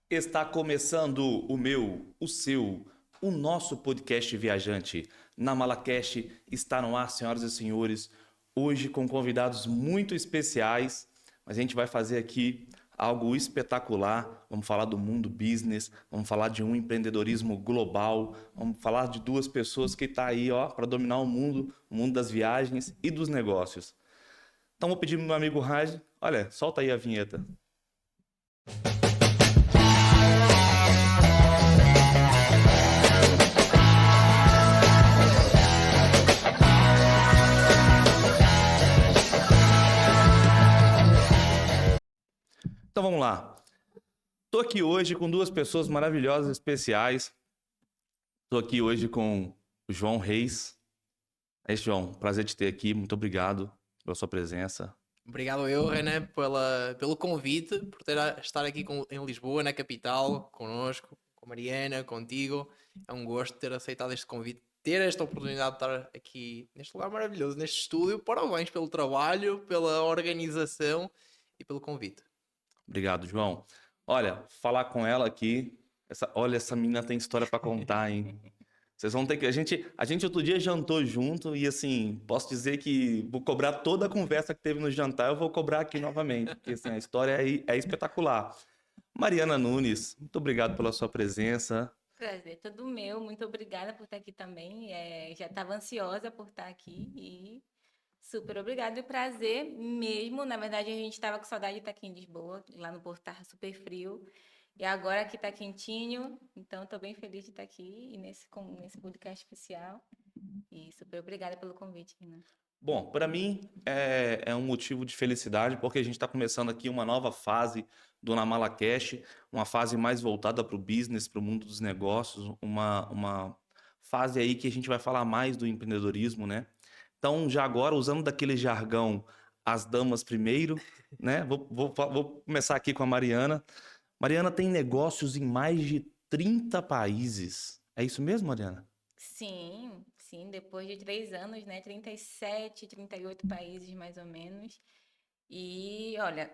Está começando o meu, o seu, o nosso podcast viajante. Na Malacast está no ar, senhoras e senhores, hoje com convidados muito especiais, mas a gente vai fazer aqui algo espetacular. Vamos falar do mundo business, vamos falar de um empreendedorismo global, vamos falar de duas pessoas que estão aí, ó, para dominar o mundo das viagens e dos negócios. Então vou pedir pro meu amigo Raj, olha, solta aí a vinheta. Então vamos lá. Estou aqui hoje com duas pessoas maravilhosas, especiais. Estou aqui hoje com o João Reis. João, prazer te ter aqui. Muito obrigado pela sua presença. Obrigado eu, René, pelo convite, por estar aqui em Lisboa, na capital, connosco, com a Mariana, contigo. É um gosto ter aceitado este convite, ter esta oportunidade de estar aqui neste lugar maravilhoso, neste estúdio. Parabéns pelo trabalho, pela organização e pelo convite. Obrigado, João. Olha, falar com ela aqui. Olha, essa menina tem história para contar, hein? Vocês vão ter que. A gente outro dia jantou junto e, assim, posso dizer que vou cobrar toda a conversa que teve no jantar, eu vou cobrar aqui novamente, porque, assim, a história é espetacular. Mariana Nunes, muito obrigado pela sua presença. Prazer, todo meu. Muito obrigada por estar aqui também. Já estava ansiosa por estar aqui e super obrigada. E prazer mesmo. Na verdade, a gente estava com saudade de estar aqui em Lisboa. Lá no Porto estava super frio. E agora aqui está quentinho. Então, estou bem feliz de estar aqui e nesse podcast especial. E super obrigada pelo convite, Renan. Bom, para mim é um motivo de felicidade, porque a gente está começando aqui uma nova fase do Namala Cash, uma fase mais voltada para o business, para o mundo dos negócios, uma fase aí que a gente vai falar mais do empreendedorismo, né? Então, já agora, usando daquele jargão, as damas primeiro, né? Vou começar aqui com a Mariana. Mariana tem negócios em mais de 30 países. É isso mesmo, Mariana? Sim, sim, depois de 3 anos, né? 37, 38 países mais ou menos. E olha,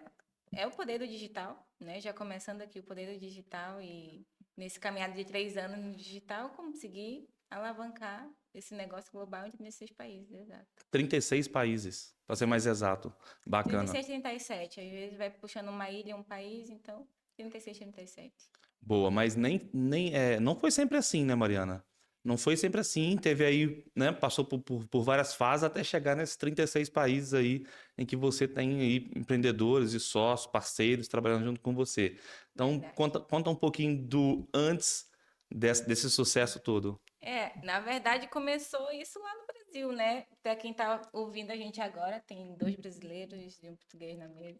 é o poder do digital, né? Já começando aqui o poder do digital e nesse caminhado de 3 anos no digital, conseguir alavancar esse negócio global entre esses países, exato. 36 países, para ser mais exato. Bacana. 36, 37, às vezes vai puxando uma ilha, um país, então 36, 37. Boa, mas não foi sempre assim, né, Mariana? Não foi sempre assim, teve aí, né, passou por várias fases até chegar nesses 36 países aí em que você tem aí empreendedores e sócios, parceiros trabalhando junto com você. Então, Verdade. conta um pouquinho do antes desse sucesso todo. Na verdade começou isso lá no Brasil, né? Para quem tá ouvindo a gente agora, tem 2 brasileiros e um português na mesa.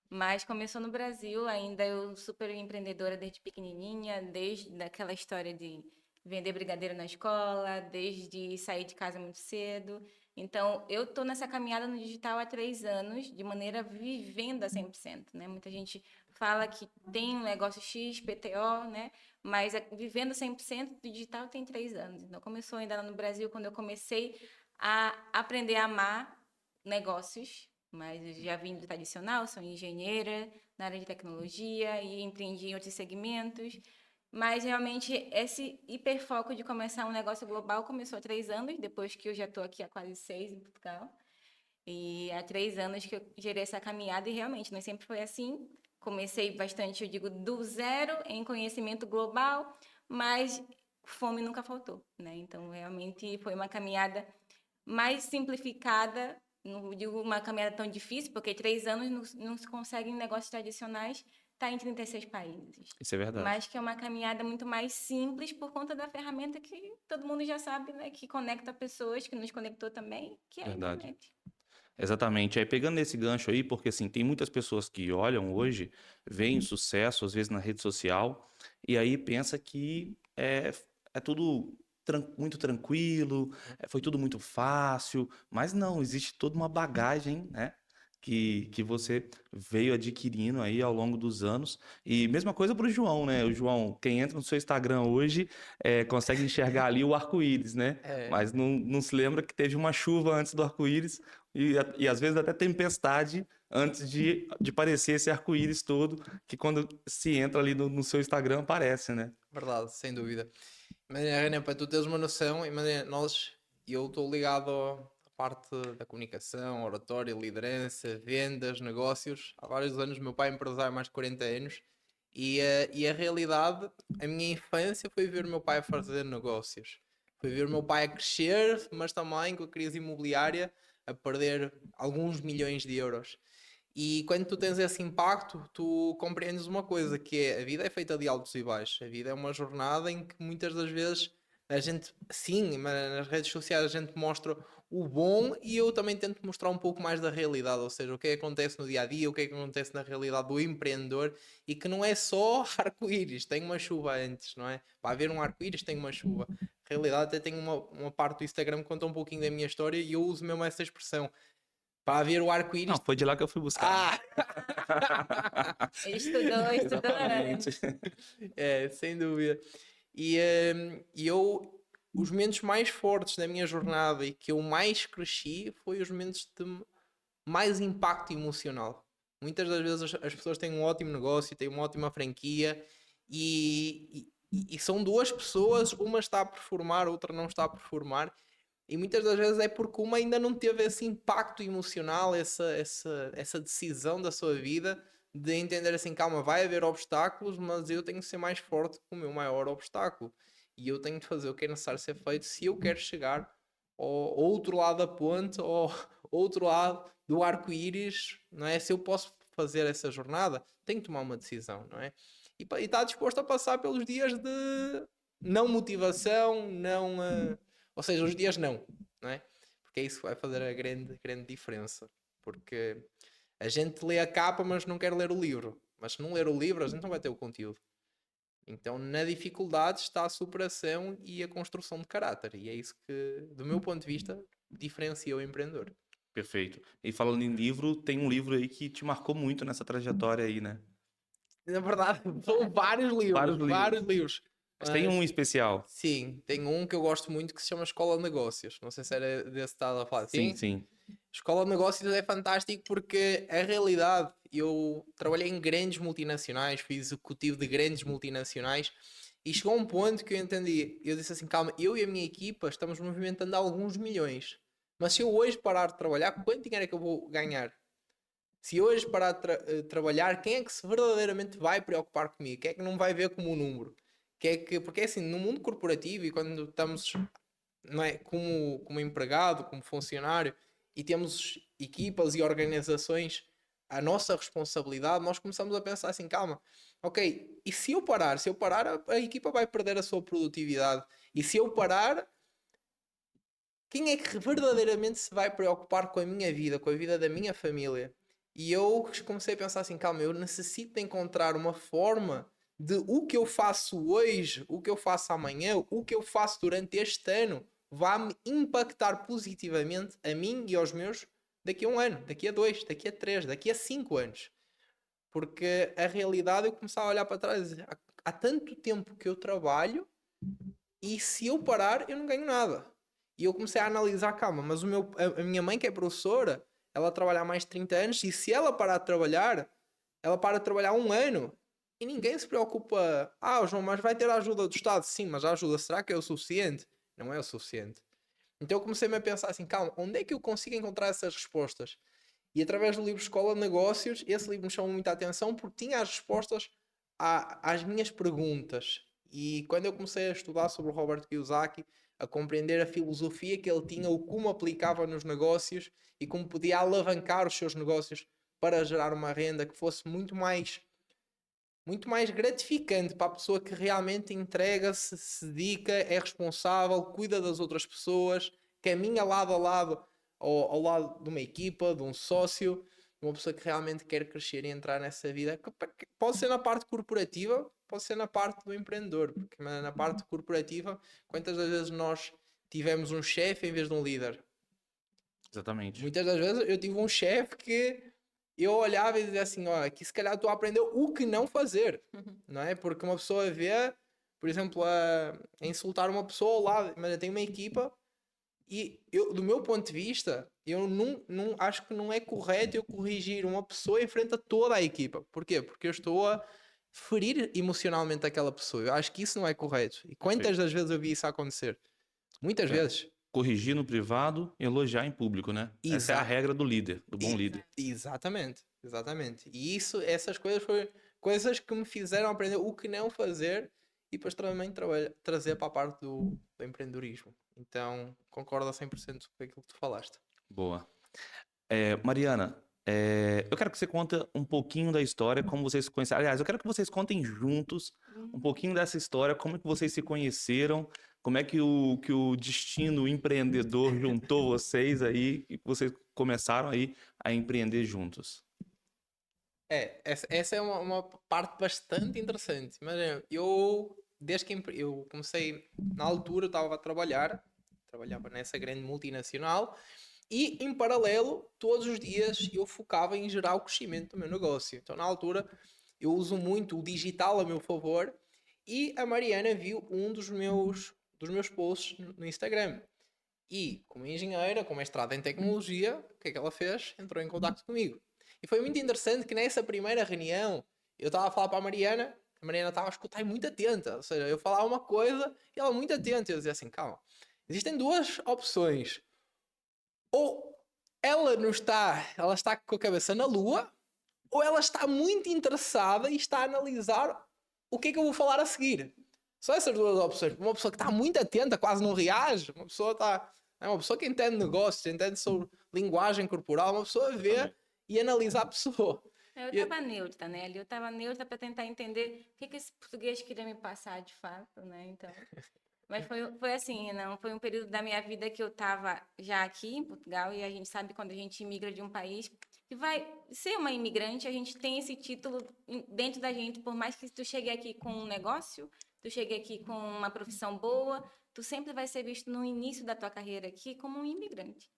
Mas começou no Brasil, ainda eu super empreendedora desde pequenininha, desde aquela história de vender brigadeiro na escola, desde sair de casa muito cedo. Então, eu tô nessa caminhada no digital há 3 anos, de maneira vivenda 100%, né? Muita gente fala que tem um negócio X, PTO, né? Mas vivendo 100% do digital tem 3 anos. Então, começou ainda lá no Brasil, quando eu comecei a aprender a amar negócios, mas eu já vim do tradicional, sou engenheira na área de tecnologia e empreendi em outros segmentos. Mas realmente esse hiperfoco de começar um negócio global começou há 3 anos, depois que eu já estou aqui há quase 6 em Portugal. E há 3 anos que eu gerei essa caminhada e realmente não sempre foi assim. Comecei bastante, eu digo, do zero em conhecimento global, mas fome nunca faltou, né? Então realmente foi uma caminhada mais simplificada, não digo uma caminhada tão difícil, porque 3 anos não se consegue em negócios tradicionais estar em 36 países. Isso é verdade. Mas que é uma caminhada muito mais simples por conta da ferramenta que todo mundo já sabe, né? Que conecta pessoas, que nos conectou também, que é a Verdade. internet. Exatamente. Aí pegando nesse gancho aí, porque assim, tem muitas pessoas que olham hoje, veem sucesso, às vezes na rede social, e aí pensa que é tudo muito tranquilo, foi tudo muito fácil, mas não, existe toda uma bagagem, né? Que você veio adquirindo aí ao longo dos anos. E mesma coisa para o João, né? O João, quem entra no seu Instagram hoje, consegue enxergar ali o arco-íris, né? É, Mas não se lembra que teve uma chuva antes do arco-íris, e às vezes até tempestade antes de parecer esse arco-íris todo que quando se entra ali no seu Instagram aparece, né? Verdade, sem dúvida. Imagina, Renan, para tu teres uma noção, imagina, eu estou ligado à parte da comunicação, oratória, liderança, vendas, negócios. Há vários anos, o meu pai é empresário há mais de 40 anos e a realidade, a minha infância foi ver o meu pai a fazer negócios. Foi ver o meu pai a crescer, mas também com a crise imobiliária a perder alguns milhões de euros. E quando tu tens esse impacto, tu compreendes uma coisa, que é a vida é feita de altos e baixos. A vida é uma jornada em que muitas das vezes a gente, sim, mas nas redes sociais a gente mostra o bom e eu também tento mostrar um pouco mais da realidade, ou seja, o que é que acontece no dia a dia, o que é que acontece na realidade do empreendedor e que não é só arco-íris, tem uma chuva antes, não é? Para haver um arco-íris tem uma chuva. A realidade até tem uma parte do Instagram que conta um pouquinho da minha história e eu uso mesmo essa expressão. Para haver o Não, arco-íris. foi de lá que eu fui buscar. Ah! Estudou, né? Exatamente. É, sem dúvida. E eu, os momentos mais fortes da minha jornada e que eu mais cresci foi os momentos de mais impacto emocional. Muitas das vezes as pessoas têm um ótimo negócio, têm uma ótima franquia e são duas pessoas, uma está a performar, a outra não está a performar. E muitas das vezes é porque uma ainda não teve esse impacto emocional, essa decisão da sua vida de entender assim, calma, vai haver obstáculos, mas eu tenho que ser mais forte que o meu maior obstáculo. E eu tenho de fazer o que é necessário ser feito se eu quero chegar ao outro lado da ponte, ou outro lado do arco-íris, não é? Se eu posso fazer essa jornada, tenho que tomar uma decisão, não é? E está disposto a passar pelos dias de não motivação, não... ou seja, os dias não é? Porque é isso que vai fazer a grande diferença. Porque a gente lê a capa, mas não quer ler o livro. Mas se não ler o livro, a gente não vai ter o conteúdo. Então, na dificuldade está a superação e a construção de caráter. E é isso que, do meu ponto de vista, diferencia o empreendedor. Perfeito. E falando em livro, tem um livro aí que te marcou muito nessa trajetória aí, né? Na verdade, são vários livros, Vários livros. vários livros. Mas tem um Mas, especial. sim, tem um que eu gosto muito que se chama Escola de Negócios. Não sei se era desse que estava a falar. Sim, Sim? sim. Escola de Negócios é fantástico porque a realidade, eu trabalhei em grandes multinacionais, fui executivo de grandes multinacionais e chegou a um ponto que eu entendi, eu disse assim, calma, eu e a minha equipa estamos movimentando alguns milhões, mas se eu hoje parar de trabalhar, quanto dinheiro é que eu vou ganhar? Se eu hoje parar de trabalhar, quem é que se verdadeiramente vai preocupar comigo? Quem é que não vai ver como um número? Porque é assim, no mundo corporativo e quando estamos, não é, como empregado, como funcionário, e temos equipas e organizações, a nossa responsabilidade, nós começamos a pensar assim, calma, ok, e se eu parar? Se eu parar, a equipa vai perder a sua produtividade. E se eu parar, quem é que verdadeiramente se vai preocupar com a minha vida, com a vida da minha família? E eu comecei a pensar assim, calma, eu necessito de encontrar uma forma de o que eu faço hoje, o que eu faço amanhã, o que eu faço durante este ano, vá-me impactar positivamente a mim e aos meus daqui a um ano, daqui a dois, daqui a três, daqui a 5 anos. Porque a realidade eu começava a olhar para trás e dizer, há tanto tempo que eu trabalho e se eu parar eu não ganho nada. E eu comecei a analisar, calma, mas a minha mãe que é professora, ela trabalha há mais de 30 anos e se ela parar de trabalhar, ela para de trabalhar um ano e ninguém se preocupa. Ah, João, mas vai ter a ajuda do Estado? Sim, mas a ajuda será que é o suficiente? Não é o suficiente. Então eu comecei-me a pensar assim, calma, onde é que eu consigo encontrar essas respostas? E através do livro Escola de Negócios, esse livro me chamou muita atenção porque tinha as respostas às minhas perguntas. E quando eu comecei a estudar sobre o Robert Kiyosaki, a compreender a filosofia que ele tinha, o como aplicava nos negócios e como podia alavancar os seus negócios para gerar uma renda que fosse muito mais gratificante para a pessoa que realmente entrega-se, se dedica, é responsável, cuida das outras pessoas, caminha lado a lado ao lado de uma equipa, de um sócio, de uma pessoa que realmente quer crescer e entrar nessa vida. Pode ser na parte corporativa, pode ser na parte do empreendedor, porque na parte corporativa, quantas das vezes nós tivemos um chefe em vez de um líder? Exatamente. Muitas das vezes eu tive um chefe que eu olhava e dizia assim, ó, aqui se calhar tu aprendeu o que não fazer, não é? Porque uma pessoa vê, por exemplo, a insultar uma pessoa ao lado, mas tem uma equipa E eu, do meu ponto de vista, eu não acho que não é correto eu corrigir uma pessoa em frente a toda a equipa. Porquê? Porque eu estou a ferir emocionalmente aquela pessoa. Eu acho que isso não é correto. E quantas das vezes eu vi isso acontecer? Muitas É. vezes. Corrigir no privado, elogiar em público, né? Essa é a Exato. regra do líder, do bom líder. Exatamente, exatamente. E isso, essas coisas foram coisas que me fizeram aprender o que não fazer e depois também trazer para a parte do empreendedorismo. Então, concordo a 100% com aquilo que tu falaste. Boa. Mariana, eu quero que você conte um pouquinho da história, como vocês se conheceram. Aliás, eu quero que vocês contem juntos um pouquinho dessa história, como é que vocês se conheceram, como é que o destino empreendedor juntou vocês aí e vocês começaram aí a empreender juntos. Essa é uma parte bastante interessante. Mas eu, desde que eu comecei, na altura, eu estava a trabalhava nessa grande multinacional e, em paralelo, todos os dias eu focava em gerar o crescimento do meu negócio. Então, na altura, eu uso muito o digital a meu favor e a Mariana viu um dos meus posts no Instagram. E, como engenheira, com mestrado em tecnologia, o que é que ela fez? Entrou em contato comigo. E foi muito interessante que nessa primeira reunião eu estava a falar para a Mariana estava a escutar e muito atenta. Ou seja, eu falava uma coisa e ela muito atenta. E eu dizia assim: calma, existem duas opções. Ou ela está com a cabeça na lua, ou ela está muito interessada e está a analisar o que é que eu vou falar a seguir. Só essas duas opções. Uma pessoa que está muito atenta, quase não reage. Uma pessoa está. É uma pessoa que entende negócios, entende sobre linguagem corporal. Uma pessoa vê e analisa a pessoa. Eu E- estava neutra, né? Ali eu estava neutra para tentar entender o que que esse português queria me passar de fato, né? Então, mas foi assim, não, foi um período da minha vida que eu estava já aqui em Portugal e a gente sabe quando a gente imigra de um país que vai ser uma imigrante, a gente tem esse título dentro da gente, por mais que tu chegue aqui com um negócio, tu chegue aqui com uma profissão boa, tu sempre vai ser visto no início da tua carreira aqui como um imigrante.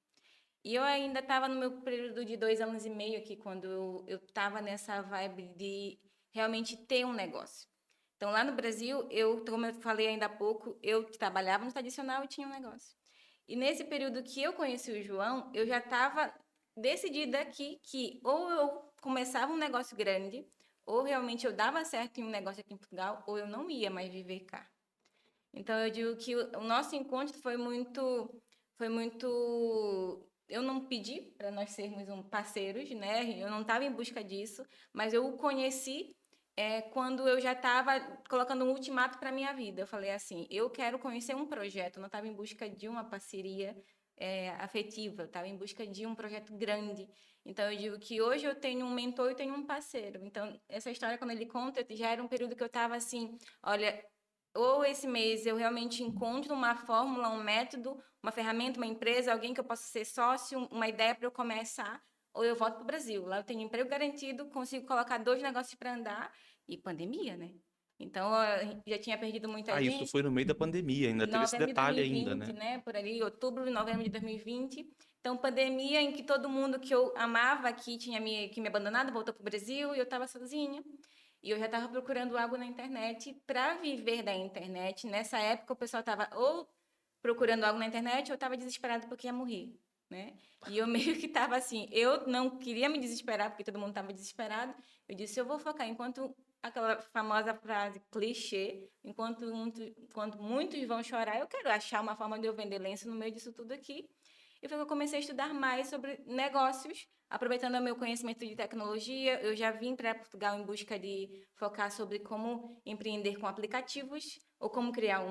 E eu ainda estava no meu período de 2 anos e meio aqui, quando eu estava nessa vibe de realmente ter um negócio. Então, lá no Brasil, como eu falei ainda há pouco, eu trabalhava no tradicional e tinha um negócio. E nesse período que eu conheci o João, eu já estava decidida aqui que ou eu começava um negócio grande, ou realmente eu dava certo em um negócio aqui em Portugal, ou eu não ia mais viver cá. Então, eu digo que o nosso encontro foi muito. Eu não pedi para nós sermos parceiros, né? Eu não estava em busca disso, mas eu o conheci quando eu já estava colocando um ultimato para minha vida. Eu falei assim: eu quero conhecer um projeto. Eu não estava em busca de uma parceria afetiva, eu estava em busca de um projeto grande. Então, eu digo que hoje eu tenho um mentor e tenho um parceiro. Então, essa história, quando ele conta, já era um período que eu estava assim: olha, ou esse mês eu realmente encontro uma fórmula, um método, uma ferramenta, uma empresa, alguém que eu possa ser sócio, uma ideia para eu começar, ou eu volto para o Brasil. Lá eu tenho emprego garantido, consigo colocar 2 negócios para andar e pandemia, né? Então, eu já tinha perdido muita Ah, isso gente. foi no meio da pandemia, ainda teve esse Novembro de detalhe ainda, 2020, né? né? Por ali, outubro, novembro de 2020. Então, pandemia em que todo mundo que eu amava aqui tinha que me abandonado, voltou para o Brasil e eu estava sozinha. E eu já estava procurando algo na internet para viver da internet. Nessa época, o pessoal estava ou procurando algo na internet ou estava desesperado porque ia morrer, né? E eu meio que estava assim, eu não queria me desesperar porque todo mundo estava desesperado. Eu disse, eu vou focar enquanto aquela famosa frase clichê, enquanto muitos vão chorar, eu quero achar uma forma de eu vender lenço no meio disso tudo aqui. E foi que eu comecei a estudar mais sobre negócios, aproveitando o meu conhecimento de tecnologia. Eu já vim para Portugal em busca de focar sobre como empreender com aplicativos, ou como criar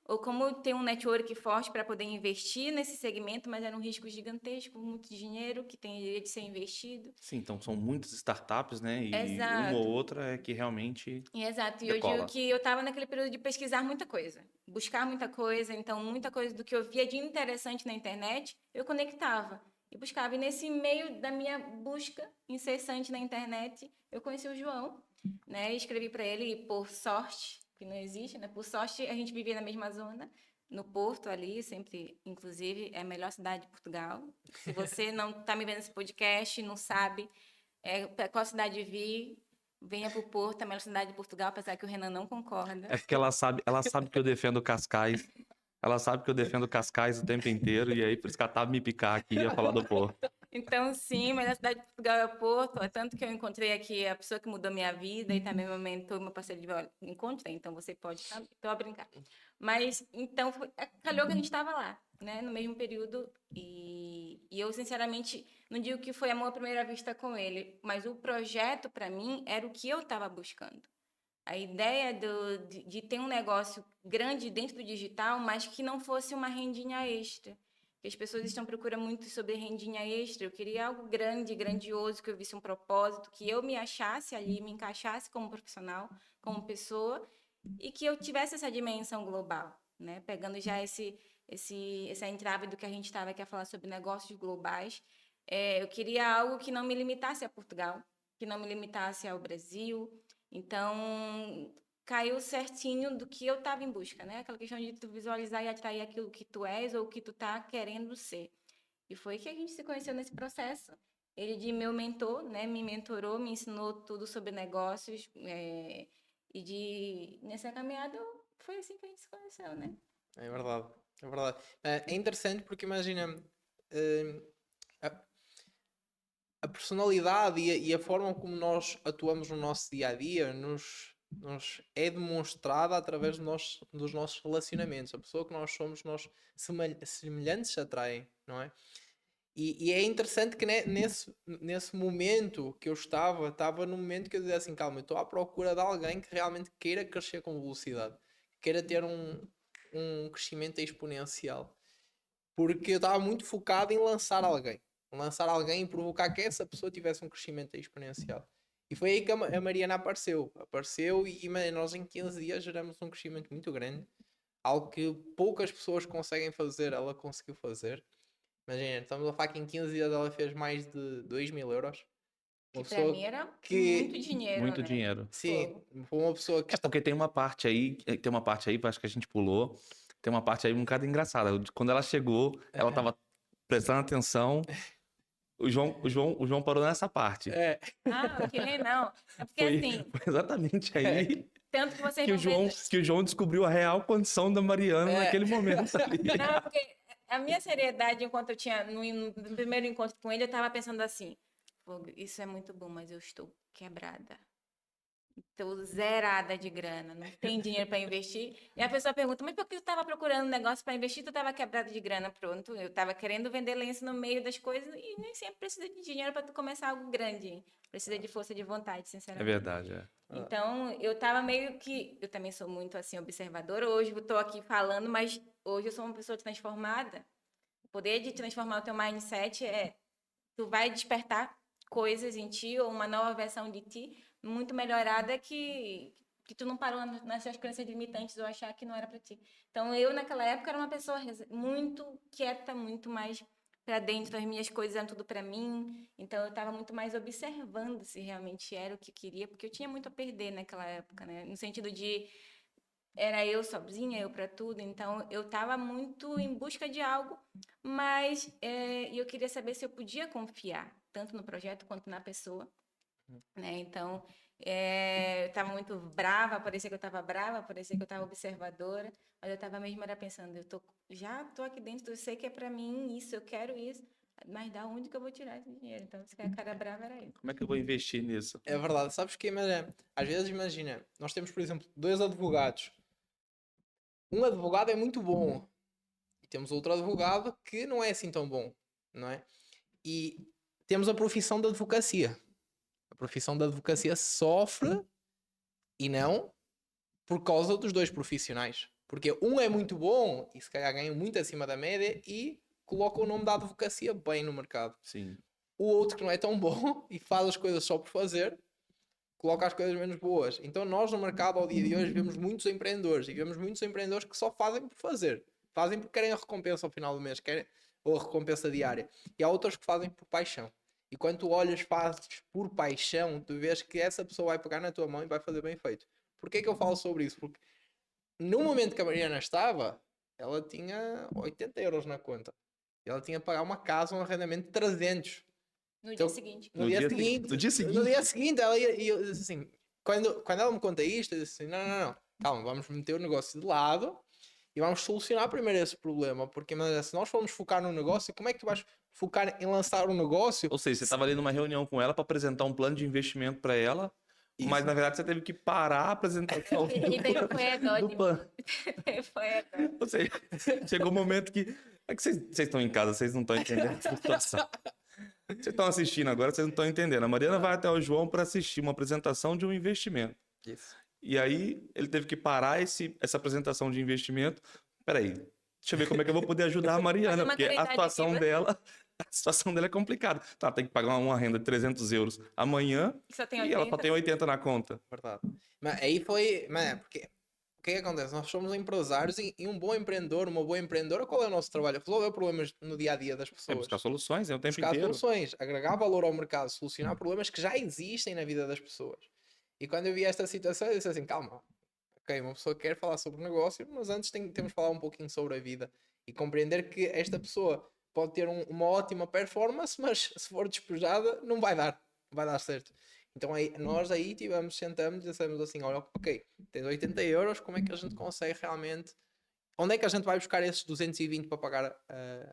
ou como ter um network forte para poder investir nesse segmento, mas era um risco gigantesco, muito dinheiro que teria de ser investido. Sim, então são muitas startups, né? E uma ou Exato. outra é que realmente Exato, e eu digo decola. que eu estava naquele período de pesquisar muita coisa, buscar muita coisa, então muita coisa do que eu via de interessante na internet, eu conectava e buscava. E nesse meio da minha busca incessante na internet, eu conheci o João, né? E escrevi para ele, e por sorte, que não existe, né? Por sorte, a gente vivia na mesma zona, no Porto ali, sempre, inclusive, é a melhor cidade de Portugal. Se você não está me vendo nesse podcast, não sabe para qual cidade vir, venha para o Porto, é a melhor cidade de Portugal, apesar que o Renan não concorda. É porque ela sabe que eu defendo Cascais. Ela sabe que eu defendo Cascais o tempo inteiro, e aí por isso que ela tava me picar aqui e ia falar do Porto. Então, sim, mas a cidade de Portugal é o Porto. É tanto que eu encontrei aqui a pessoa que mudou minha vida e também meu mentor, meu parceiro de violão. Encontrei, então você pode, sabe? Estou a brincar. Mas, então, calhou que a gente estava lá, né? No mesmo período. E eu, sinceramente, não digo que foi amor à primeira vista com ele, mas o projeto, para mim, era o que eu estava buscando. A ideia de ter um negócio grande dentro do digital, mas que não fosse uma rendinha extra. Porque as pessoas estão procurando muito sobre rendinha extra. Eu queria algo grande, grandioso, que eu visse um propósito, que eu me achasse ali, me encaixasse como profissional, como pessoa, e que eu tivesse essa dimensão global, né? Pegando já essa entrave do que a gente estava aqui a falar sobre negócios globais. Eu queria algo que não me limitasse a Portugal, que não me limitasse ao Brasil. Então, caiu certinho do que eu estava em busca, né? Aquela questão de tu visualizar e atrair aquilo que tu és ou que tu tá querendo ser. E foi que a gente se conheceu nesse processo. Ele de meu mentor, né? Me mentorou, me ensinou tudo sobre negócios. Nessa caminhada, foi assim que a gente se conheceu, né? É verdade, é verdade. É interessante porque imagina, eh, a, a personalidade e a forma como nós atuamos no nosso dia a dia nos é demonstrada através dos nossos relacionamentos. A pessoa que nós somos, nós semelhantes atraem, não é? E é interessante que nesse momento que eu estava num momento que eu dizia assim, calma, eu estou à procura de alguém que realmente queira crescer com velocidade, queira ter um crescimento exponencial. Porque eu estava muito focado em lançar alguém e provocar que essa pessoa tivesse um crescimento exponencial. E foi aí que a Mariana apareceu e nós em 15 dias geramos um crescimento muito grande, algo que poucas pessoas conseguem fazer, ela conseguiu fazer. Imagina, estamos a falar que em 15 dias ela fez mais de 2.000 euros. Que Uma para pessoa mim era muito que, dinheiro, Muito né? dinheiro. sim, Fogo. foi uma pessoa que É porque tem uma parte aí, acho que a gente pulou, tem uma parte aí um bocado engraçada. Quando ela chegou, ela tava prestando atenção, o João parou nessa parte. é, Ah, ok, não. É porque Foi, assim, foi exatamente aí tanto que vocês que o vão ver. João, que o João descobriu a real condição da Mariana é, naquele momento ali. Não, é porque a minha seriedade, enquanto eu tinha no primeiro encontro com ele, eu tava pensando assim: "Fogo, isso é muito bom, mas eu estou quebrada. Estou zerada de grana, não tem dinheiro para investir." E a pessoa pergunta: "Mas por que tu estava procurando um negócio para investir? Tu estava quebrada de grana." Pronto, eu estava querendo vender lenço no meio das coisas e nem sempre precisa de dinheiro para tu começar algo grande. Hein? Precisa de força de vontade, É sinceramente. verdade, é. Então, eu tava meio que. Eu também sou muito assim, observadora. Hoje eu estou aqui falando, mas hoje eu sou uma pessoa transformada. O poder de transformar o teu mindset é. Tu vai despertar coisas em ti, ou uma nova versão de ti, muito melhorada que tu não parou nas suas crenças limitantes ou achar que não era para ti. Então, eu, naquela época, era uma pessoa muito quieta, muito mais para dentro, as minhas coisas eram tudo para mim. Então, eu estava muito mais observando se realmente era o que queria, porque eu tinha muito a perder naquela época, né? No sentido de era eu sozinha, eu para tudo. Então, eu estava muito em busca de algo, mas eu queria saber se eu podia confiar, tanto no projeto quanto na pessoa, né? Então, eu estava muito brava, parecia que eu estava brava, parecia que eu estava observadora, mas eu estava mesmo era pensando, já tô aqui dentro, eu sei que é para mim isso, eu quero isso, mas da onde que eu vou tirar esse dinheiro? Então, se a cara brava era eu. Como é que eu vou investir nisso? é verdade. Sabes que, imagina, às vezes imagina, nós temos, por exemplo, dois advogados. Um advogado é muito bom e temos outro advogado que não é assim tão bom, não é? E temos a profissão da advocacia. A profissão da advocacia sofre e não por causa dos dois profissionais. Porque um é muito bom e se calhar ganha muito acima da média e coloca o nome da advocacia bem no mercado. Sim. O outro que não é tão bom e faz as coisas só por fazer, coloca as coisas menos boas. Então nós no mercado ao dia de hoje vemos muitos empreendedores e vemos muitos empreendedores que só fazem por fazer. Fazem porque querem a recompensa ao final do mês, querem, ou a recompensa diária. E há outros que fazem por paixão. E quando tu olhas, fazes por paixão, tu vês que essa pessoa vai pegar na tua mão e vai fazer bem feito. Porquê que eu falo sobre isso? Porque no momento que a Mariana estava, ela tinha 80 euros na conta. E ela tinha que pagar uma casa, um arrendamento de 300. No Então, dia seguinte. no dia seguinte, no dia seguinte, ela ia, e eu disse assim, quando ela me conta isto, eu disse assim, não, calma, vamos meter o negócio de lado E vamos solucionar primeiro esse problema, porque mas, se nós formos focar no negócio, como é que tu vais focar em lançar um negócio? Ou seja, você estava ali numa reunião com ela para apresentar um plano de investimento para ela, mas Isso. na verdade você teve que parar a apresentação E daí foi a dó do de plano. mim. Foi a dó. Ou seja, chegou um momento que. É que vocês estão em casa, vocês não estão entendendo essa situação. Vocês estão assistindo agora, vocês não estão entendendo. A Mariana vai até o João para assistir uma apresentação de um investimento. Isso. E aí ele teve que parar essa apresentação de investimento. Peraí, deixa eu ver como é que eu vou poder ajudar a Mariana, Fazer uma porque a caridade situação viva. dela, a situação dela é complicada. Tá, tem que pagar uma renda de 300 euros amanhã Só tem e ela só 80. tem 80 na conta. Verdade. Mas aí foi. Mas, porque o que é que acontece? Nós somos empresários e um bom empreendedor, uma boa empreendedora, qual é o nosso trabalho? Resolver problemas no dia a dia das É pessoas. buscar soluções, é o tempo Buscar inteiro. soluções, agregar valor ao mercado, solucionar problemas que já existem na vida das pessoas. E quando eu vi esta situação, eu disse assim: calma, ok, uma pessoa quer falar sobre negócio, mas antes temos de falar um pouquinho sobre a vida e compreender que esta pessoa pode ter uma ótima performance, mas se for despejada, não vai dar certo. Então aí, nós aí sentamos e dissemos assim: olha, ok, tens 80 euros, como é que a gente consegue realmente. Onde é que a gente vai buscar esses 220 para pagar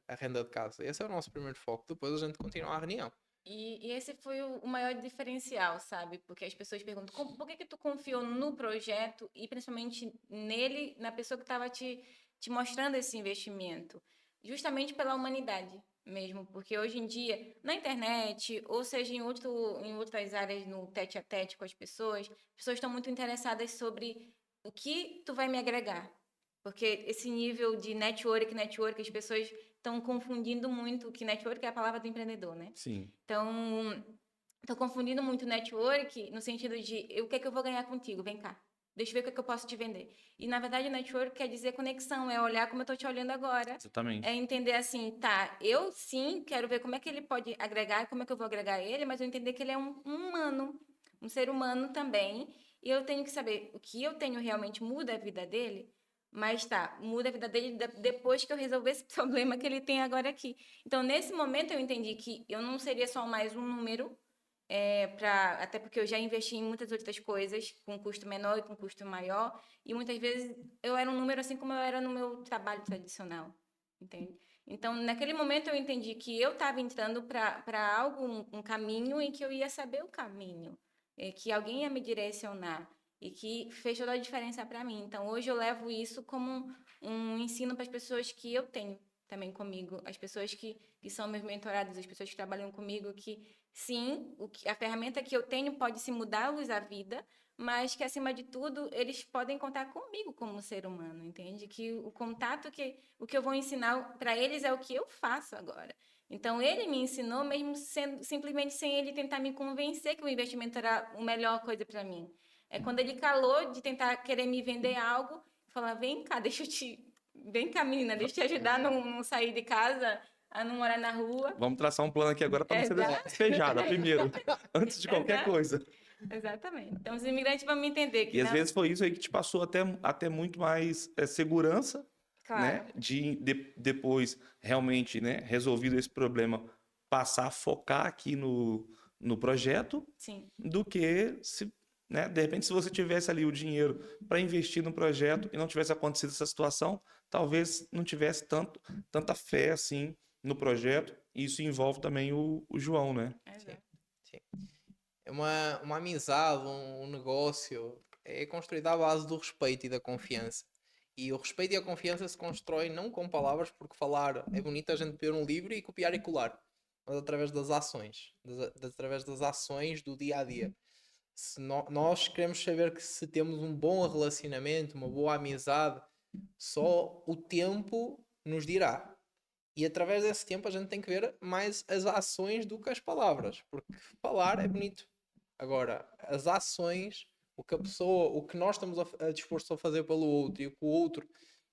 a renda de casa? Esse é o nosso primeiro foco. Depois a gente continua a reunião. E esse foi o maior diferencial, sabe? Porque as pessoas perguntam, por que que tu confiou no projeto e principalmente nele, na pessoa que estava te mostrando esse investimento? Justamente pela humanidade mesmo, porque hoje em dia, na internet, ou seja, em outras áreas, no tete a tete com as pessoas estão muito interessadas sobre o que tu vai me agregar. Porque esse nível de network, as pessoas estão confundindo muito, que network é a palavra do empreendedor, né? Sim. Então, estou confundindo muito network no sentido de o que é que eu vou ganhar contigo? Vem cá. Deixa eu ver o que é que eu posso te vender. E, na verdade, network quer dizer conexão, é olhar como eu estou te olhando agora. Exatamente. É entender assim, tá, eu sim quero ver como é que ele pode agregar, como é que eu vou agregar ele, mas eu entender que ele é um humano, um ser humano também. E eu tenho que saber o que eu tenho realmente muda a vida dele, mas tá, muda a vida dele depois que eu resolver esse problema que ele tem agora aqui. Então, nesse momento, eu entendi que eu não seria só mais um número, até porque eu já investi em muitas outras coisas, com custo menor e com custo maior, e muitas vezes eu era um número assim como eu era no meu trabalho tradicional, entende? Então, naquele momento, eu entendi que eu estava entrando para algo, um caminho em que eu ia saber o caminho, que alguém ia me direcionar e que fez toda a diferença para mim. Então, hoje eu levo isso como um ensino para as pessoas que eu tenho também comigo, as pessoas que são meus mentorados, as pessoas que trabalham comigo, que sim, a ferramenta que eu tenho pode se mudar-lhes a vida, mas que, acima de tudo, eles podem contar comigo como ser humano, entende? Que o contato, o que eu vou ensinar para eles é o que eu faço agora. Então, ele me ensinou, mesmo simplesmente sem ele tentar me convencer que o investimento era a melhor coisa para mim. É quando ele calou de tentar querer me vender algo, falar, vem cá, vem cá, menina, deixa eu te ajudar a não sair de casa, a não morar na rua. Vamos traçar um plano aqui agora para não ser Exato. despejada primeiro, antes de qualquer Exato. coisa. Exatamente. Então, os imigrantes vão me entender que E às vezes foi isso aí que te passou até muito mais segurança, claro, né? Depois, realmente, né, resolvido esse problema, passar a focar aqui no projeto, sim. do que se, né, de repente, se você tivesse ali o dinheiro para investir no projeto e não tivesse acontecido essa situação, talvez não tivesse tanta fé assim no projeto. E isso envolve também o João, né? Exato. Sim. É uma amizade, um negócio, é construído à base do respeito e da confiança. E o respeito e a confiança se constrói não com palavras, porque falar é bonito a gente ver um livro e copiar e colar, mas através das ações, através das ações do dia a dia. Se nós queremos saber que se temos um bom relacionamento, uma boa amizade, só o tempo nos dirá. E através desse tempo a gente tem que ver mais as ações do que as palavras, porque falar é bonito. Agora, as ações, o que nós estamos disposto a fazer pelo outro e o que o outro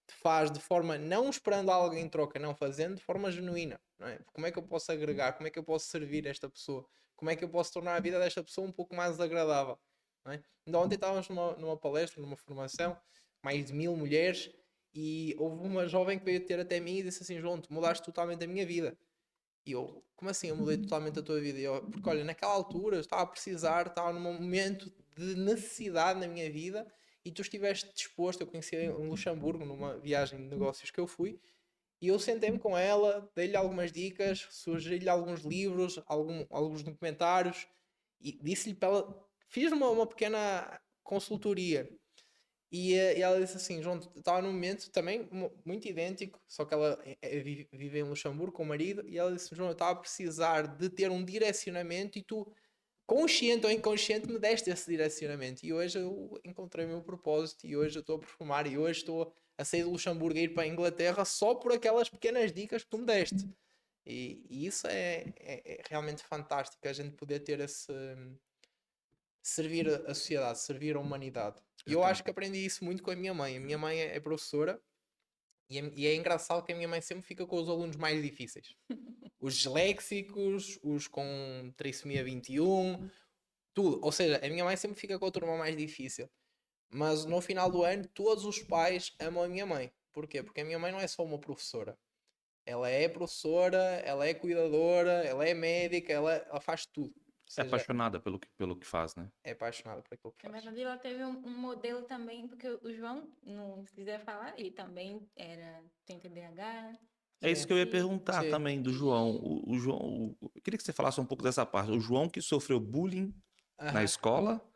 faz de forma não esperando algo em troca, não fazendo de forma genuína, não é? Como é que eu posso agregar? Como é que eu posso servir esta pessoa? Como é que eu posso tornar a vida desta pessoa um pouco mais agradável? Não é? Ainda ontem estávamos numa palestra, numa formação, mais de 1000 mulheres, e houve uma jovem que veio ter até mim e disse assim: João, tu mudaste totalmente a minha vida. E eu, como assim eu mudei totalmente a tua vida? Porque olha, naquela altura eu estava a precisar, estava num momento de necessidade na minha vida e tu estiveste disposto. Eu conheci em Luxemburgo, numa viagem de negócios que eu fui, e eu sentei-me com ela, dei-lhe algumas dicas, sugeri-lhe alguns livros, alguns documentários, e disse-lhe para ela, fiz uma pequena consultoria. E ela disse assim, João, estava num momento também muito idêntico, só que ela vive em Luxemburgo com o marido, e ela disse, João, eu estava a precisar de ter um direcionamento e tu, consciente ou inconsciente, me deste esse direcionamento. E hoje eu encontrei o meu propósito, e hoje eu estou a performar, e hoje estou a sair de Luxemburgo e ir para a Inglaterra só por aquelas pequenas dicas que tu me deste. E isso é realmente fantástico, a gente poder ter esse... servir a sociedade, servir a humanidade. E eu acho que aprendi isso muito com a minha mãe. A minha mãe é professora e é engraçado que a minha mãe sempre fica com os alunos mais difíceis. Os disléxicos, os com trissomia 21, tudo. Ou seja, a minha mãe sempre fica com a turma mais difícil. Mas no final do ano, todos os pais amam a minha mãe. Porquê? Porque a minha mãe não é só uma professora. Ela é professora, ela é cuidadora, ela é médica, ela faz tudo. Ou É seja, apaixonada pelo que faz, né? é apaixonada por aquilo que Na faz. verdade, ela teve um modelo também, porque o João, não quiser falar, ele também tem TDAH, É isso que eu ia dislexia. perguntar Sim. também do João. O João, eu queria que você falasse um pouco dessa parte. O João que sofreu bullying na Aham. escola,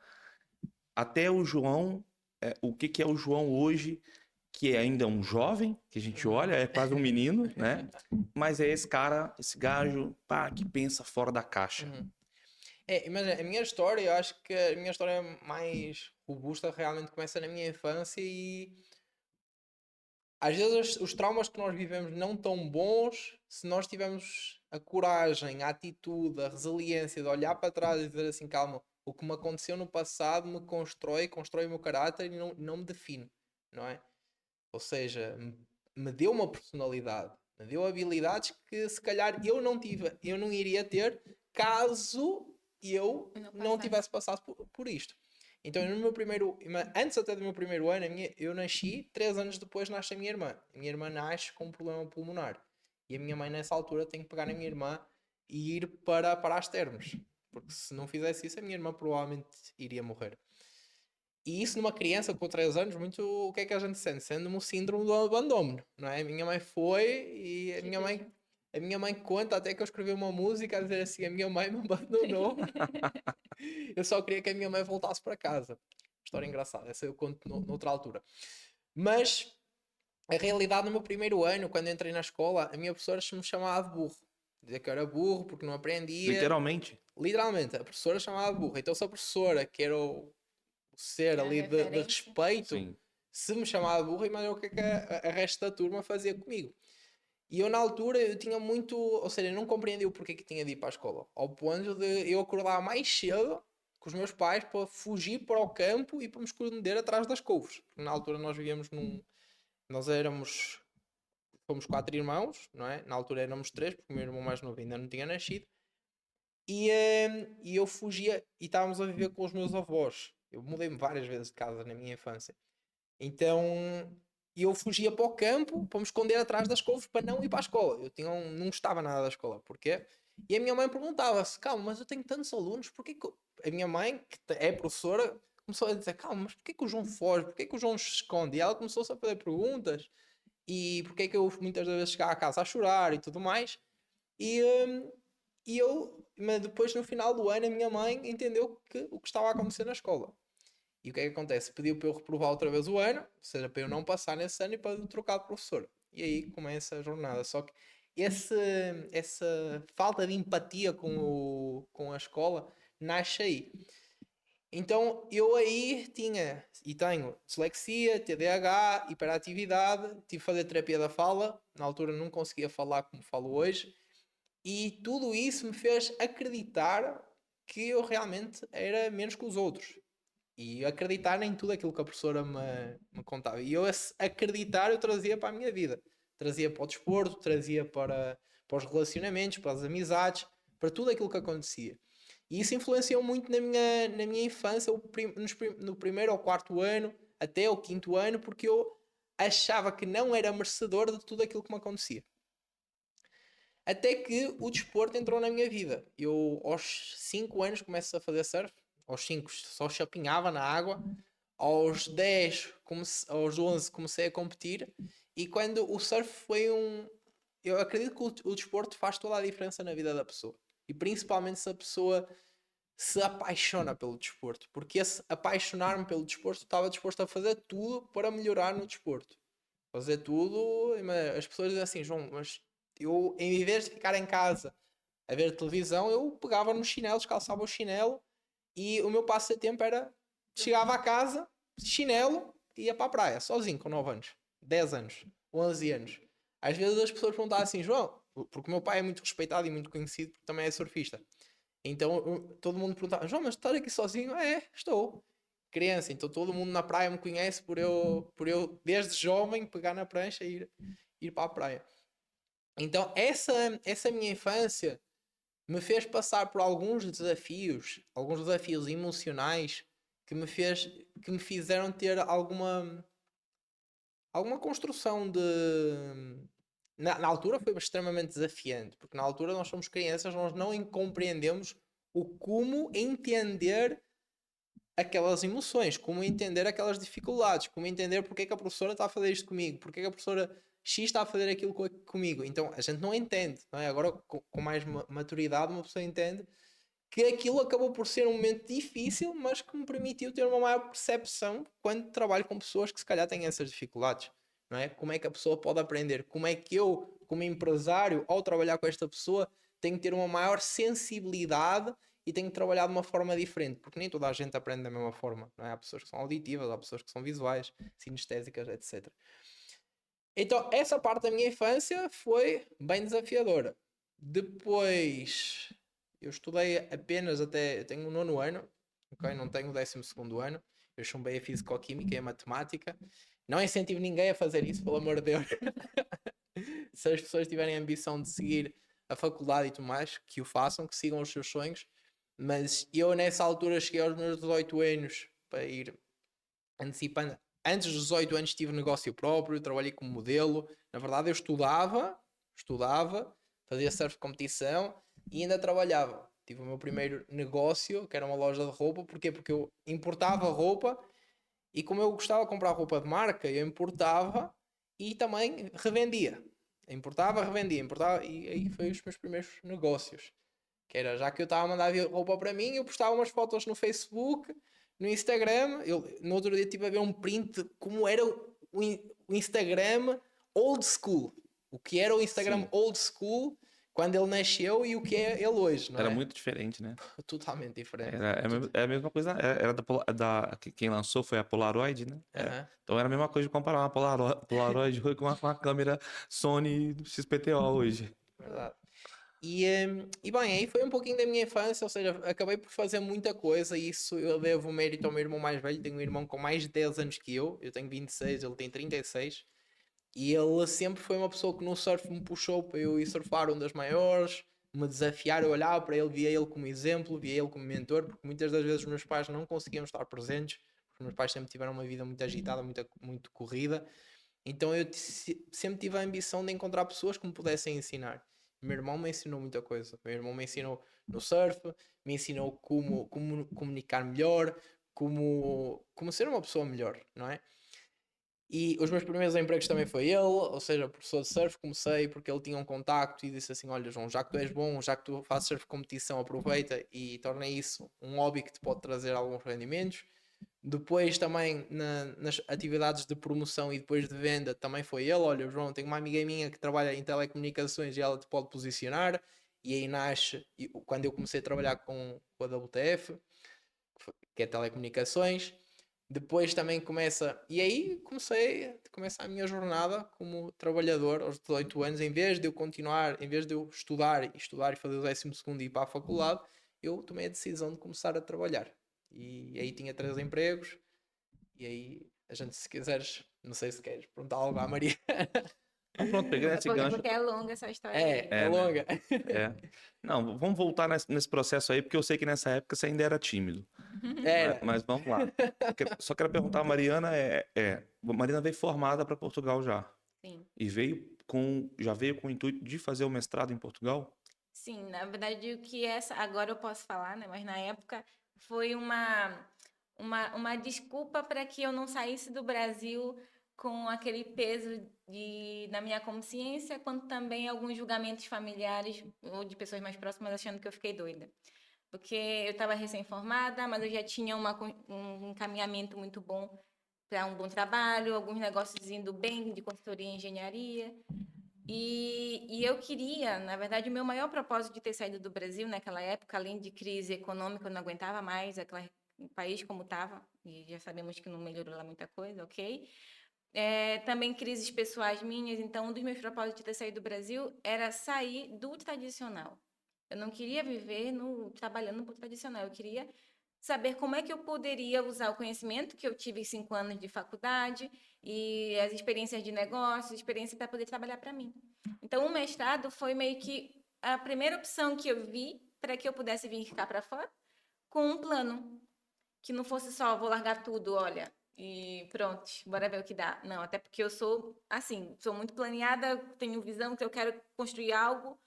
até o João, o que que é o João hoje, que é ainda um jovem, que a gente olha, é quase um menino, né? Mas é esse cara, esse gajo, pá, que pensa fora da caixa. Uhum. Imagina, a minha história, eu acho que a minha história mais robusta realmente começa na minha infância e às vezes os traumas que nós vivemos não tão bons, se nós tivermos a coragem, a atitude, a resiliência de olhar para trás e dizer assim, calma, o que me aconteceu no passado me constrói o meu caráter e não me define, não é? Ou seja, me deu uma personalidade, me deu habilidades que se calhar eu não iria ter caso eu Não não passasse. tivesse passado por isto. Então, no meu primeiro, antes até do meu primeiro ano, eu nasci, 3 anos depois nasce a minha irmã. A minha irmã nasce com um problema pulmonar. E a minha mãe, nessa altura, tem que pegar na minha irmã e ir para as termos. Porque se não fizesse isso, a minha irmã provavelmente iria morrer. E isso numa criança com 3 anos, muito o que é que a gente sente? Sendo um síndrome do abandono, não é? A minha mãe foi e a minha mãe conta até que eu escrevi uma música a dizer assim, a minha mãe me abandonou. Eu só queria que a minha mãe voltasse para casa. História engraçada, essa eu conto noutra altura. Mas a realidade no meu primeiro ano, quando entrei na escola, a minha professora me chamava de burro. Dizia que eu era burro porque não aprendia. Literalmente. Literalmente, a professora chamava de burro. Então se a professora, que era o ser A ali de referência. respeito, Sim. se me chamava de burro, imagina o que é que a resto da turma fazia comigo. E eu na altura eu tinha muito, ou seja, eu não compreendia o porquê que tinha de ir para a escola. Ao ponto de eu acordar mais cedo com os meus pais para fugir para o campo e para me esconder atrás das couves. Porque na altura nós vivíamos nós fomos 4 irmãos, não é? Na altura éramos 3, porque o meu irmão mais novo ainda não tinha nascido. E eu fugia e estávamos a viver com os meus avós. Eu mudei-me várias vezes de casa na minha infância. Então eu fugia para o campo para me esconder atrás das couves para não ir para a escola. Não gostava nada da escola. Porquê? E a minha mãe perguntava-se: calma, mas eu tenho tantos alunos, porquê que. A minha mãe, que é professora, começou a dizer: calma, mas porquê que o João foge? Porquê que o João se esconde? E ela começou-se a fazer perguntas. E porquê que eu muitas vezes chegava a casa a chorar e tudo mais. E, hum, mas depois no final do ano, a minha mãe entendeu o que estava a acontecer na escola. E o que é que acontece? Pediu para eu reprovar outra vez o ano, ou seja, para eu não passar nesse ano e para eu trocar de professor. E aí começa a jornada. Só que essa falta de empatia com a escola nasce aí. Então eu aí tinha e tenho dislexia, TDAH, hiperatividade, tive que fazer terapia da fala. Na altura não conseguia falar como falo hoje. E tudo isso me fez acreditar que eu realmente era menos que os outros. E acreditar em tudo aquilo que a professora me contava. E eu, esse acreditar, eu trazia para a minha vida. Trazia para o desporto, trazia para os relacionamentos, para as amizades, para tudo aquilo que acontecia. E isso influenciou muito na minha infância, no primeiro ou quarto ano, até o quinto ano, porque eu achava que não era merecedor de tudo aquilo que me acontecia. Até que o desporto entrou na minha vida. Eu, aos 5 anos, começo a fazer surf. Aos 5 só chapinhava na água. aos 10, aos 11 comecei a competir, e quando o surf foi eu acredito que o desporto faz toda a diferença na vida da pessoa. E principalmente se a pessoa se apaixona pelo desporto. Porque esse apaixonar-me pelo desporto, estava disposto a fazer tudo para melhorar no desporto. Fazer tudo. As pessoas dizem assim, João, mas eu, em vez de ficar em casa a ver televisão, eu pegava nos chinelos, calçava o chinelo, e o meu passatempo era, chegava a casa, chinelo, e ia para a praia, sozinho, com 9 anos, 10 anos, 11 anos. Às vezes as pessoas perguntavam assim, João, porque o meu pai é muito respeitado e muito conhecido, porque também é surfista. Então todo mundo perguntava, João, mas estás aqui sozinho? É, estou. Criança, então todo mundo na praia me conhece por eu desde jovem, pegar na prancha e ir para a praia. Então essa minha infância me fez passar por alguns desafios emocionais que me fizeram ter alguma construção de. Na altura foi extremamente desafiante, porque na altura nós somos crianças, nós não compreendemos o como entender aquelas emoções, como entender aquelas dificuldades, como entender porque é que a professora está a fazer isto comigo, porque é que a professora X está a fazer aquilo comigo. Então a gente não entende, não é? Agora com mais maturidade uma pessoa entende que aquilo acabou por ser um momento difícil, mas que me permitiu ter uma maior percepção quando trabalho com pessoas que se calhar têm essas dificuldades, não é? Como é que a pessoa pode aprender? Como é que eu, como empresário, ao trabalhar com esta pessoa, tenho que ter uma maior sensibilidade e tenho que trabalhar de uma forma diferente, porque nem toda a gente aprende da mesma forma, não é? Há pessoas que são auditivas, há pessoas que são visuais, sinestésicas, etc. Então, essa parte da minha infância foi bem desafiadora. Depois, eu estudei apenas até. Eu tenho o 9º ano, ok? Não tenho o 12º ano. Eu chumbei a Físico-Química e a Matemática. Não incentivo ninguém a fazer isso, pelo amor de Deus. Se as pessoas tiverem a ambição de seguir a faculdade e tudo mais, que o façam, que sigam os seus sonhos. Mas eu, nessa altura, cheguei aos meus 18 anos para ir antecipando. Antes dos 18 anos tive negócio próprio, trabalhei como modelo. Na verdade, eu estudava, fazia surf de competição e ainda trabalhava. Tive o meu primeiro negócio, que era uma loja de roupa. Porquê? Porque eu importava roupa e como eu gostava de comprar roupa de marca, eu importava e também revendia. Importava e aí foi os meus primeiros negócios. Que era, já que eu estava a mandar vir roupa para mim, eu postava umas fotos no Facebook, no Instagram. No outro dia estive a ver um print como era o Instagram old school. O que era o Instagram Sim. old school quando ele nasceu e o que é ele hoje, não Era é? muito diferente, né? Totalmente diferente. É a mesma coisa. Era quem lançou foi a Polaroid, né? Aham. Então era a mesma coisa de comparar uma Polaroid com uma câmera Sony XPTO hoje. Verdade. E bem, aí foi um pouquinho da minha infância, ou seja, acabei por fazer muita coisa e isso eu devo o mérito ao meu irmão mais velho. Tenho um irmão com mais de 10 anos que eu tenho 26, ele tem 36. E ele sempre foi uma pessoa que no surf me puxou para eu ir surfar um das maiores, me desafiar, eu olhava para ele, via ele como exemplo, via ele como mentor, porque muitas das vezes os meus pais não conseguiam estar presentes, porque os meus pais sempre tiveram uma vida muito agitada, muito corrida. Então eu sempre tive a ambição de encontrar pessoas que me pudessem ensinar. Meu irmão me ensinou muita coisa. Meu irmão me ensinou no surf, me ensinou como comunicar melhor, como ser uma pessoa melhor, não é? E os meus primeiros empregos também foi ele, ou seja, professor de surf, comecei porque ele tinha um contacto e disse assim, olha João, já que tu és bom, já que tu fazes surf competição, aproveita e torna isso um hobby que te pode trazer alguns rendimentos. Depois também nas atividades de promoção e depois de venda também foi ele, olha João, tenho uma amiga minha que trabalha em telecomunicações e ela te pode posicionar. E aí nasce, quando eu comecei a trabalhar com a WTF, que é telecomunicações. Depois também começa. E aí começa a minha jornada como trabalhador aos 18 anos. Em vez de eu continuar, em vez de eu estudar e fazer o 12º e ir para a faculdade, eu tomei a decisão de começar a trabalhar. E aí tinha 3 empregos. E aí a gente, se quiseres, não sei se queres perguntar algo à Maria. Então, pronto, peguei esse gancho. Porque é longa essa história É aí. né? longa. É. Não, vamos voltar nesse processo aí, porque eu sei que nessa época você ainda era tímido. Era. Mas vamos lá. Só quero perguntar, a Mariana Mariana veio formada para Portugal já. Sim. E já veio com o intuito de fazer o mestrado em Portugal? Sim, na verdade, o que agora eu posso falar, né? Mas na época foi uma desculpa para que eu não saísse do Brasil com aquele peso na minha consciência, quanto também alguns julgamentos familiares ou de pessoas mais próximas achando que eu fiquei doida. Porque eu estava recém-formada, mas eu já tinha um encaminhamento muito bom para um bom trabalho, alguns negócios indo bem de consultoria e engenharia. E eu queria, na verdade, o meu maior propósito de ter saído do Brasil naquela época, além de crise econômica, eu não aguentava mais o país como estava, e já sabemos que não melhorou lá muita coisa, ok? Também crises pessoais minhas, então um dos meus propósitos de ter saído do Brasil era sair do tradicional. Eu não queria viver trabalhando no tradicional, eu queria saber como é que eu poderia usar o conhecimento que eu tive em 5 anos de faculdade e as experiências de negócio, experiência para poder trabalhar para mim. Então, o mestrado foi meio que a primeira opção que eu vi para que eu pudesse vir ficar para fora com um plano, que não fosse só vou largar tudo, olha, e pronto, bora ver o que dá. Não, até porque eu sou assim, sou muito planeada, tenho visão que eu quero construir algo.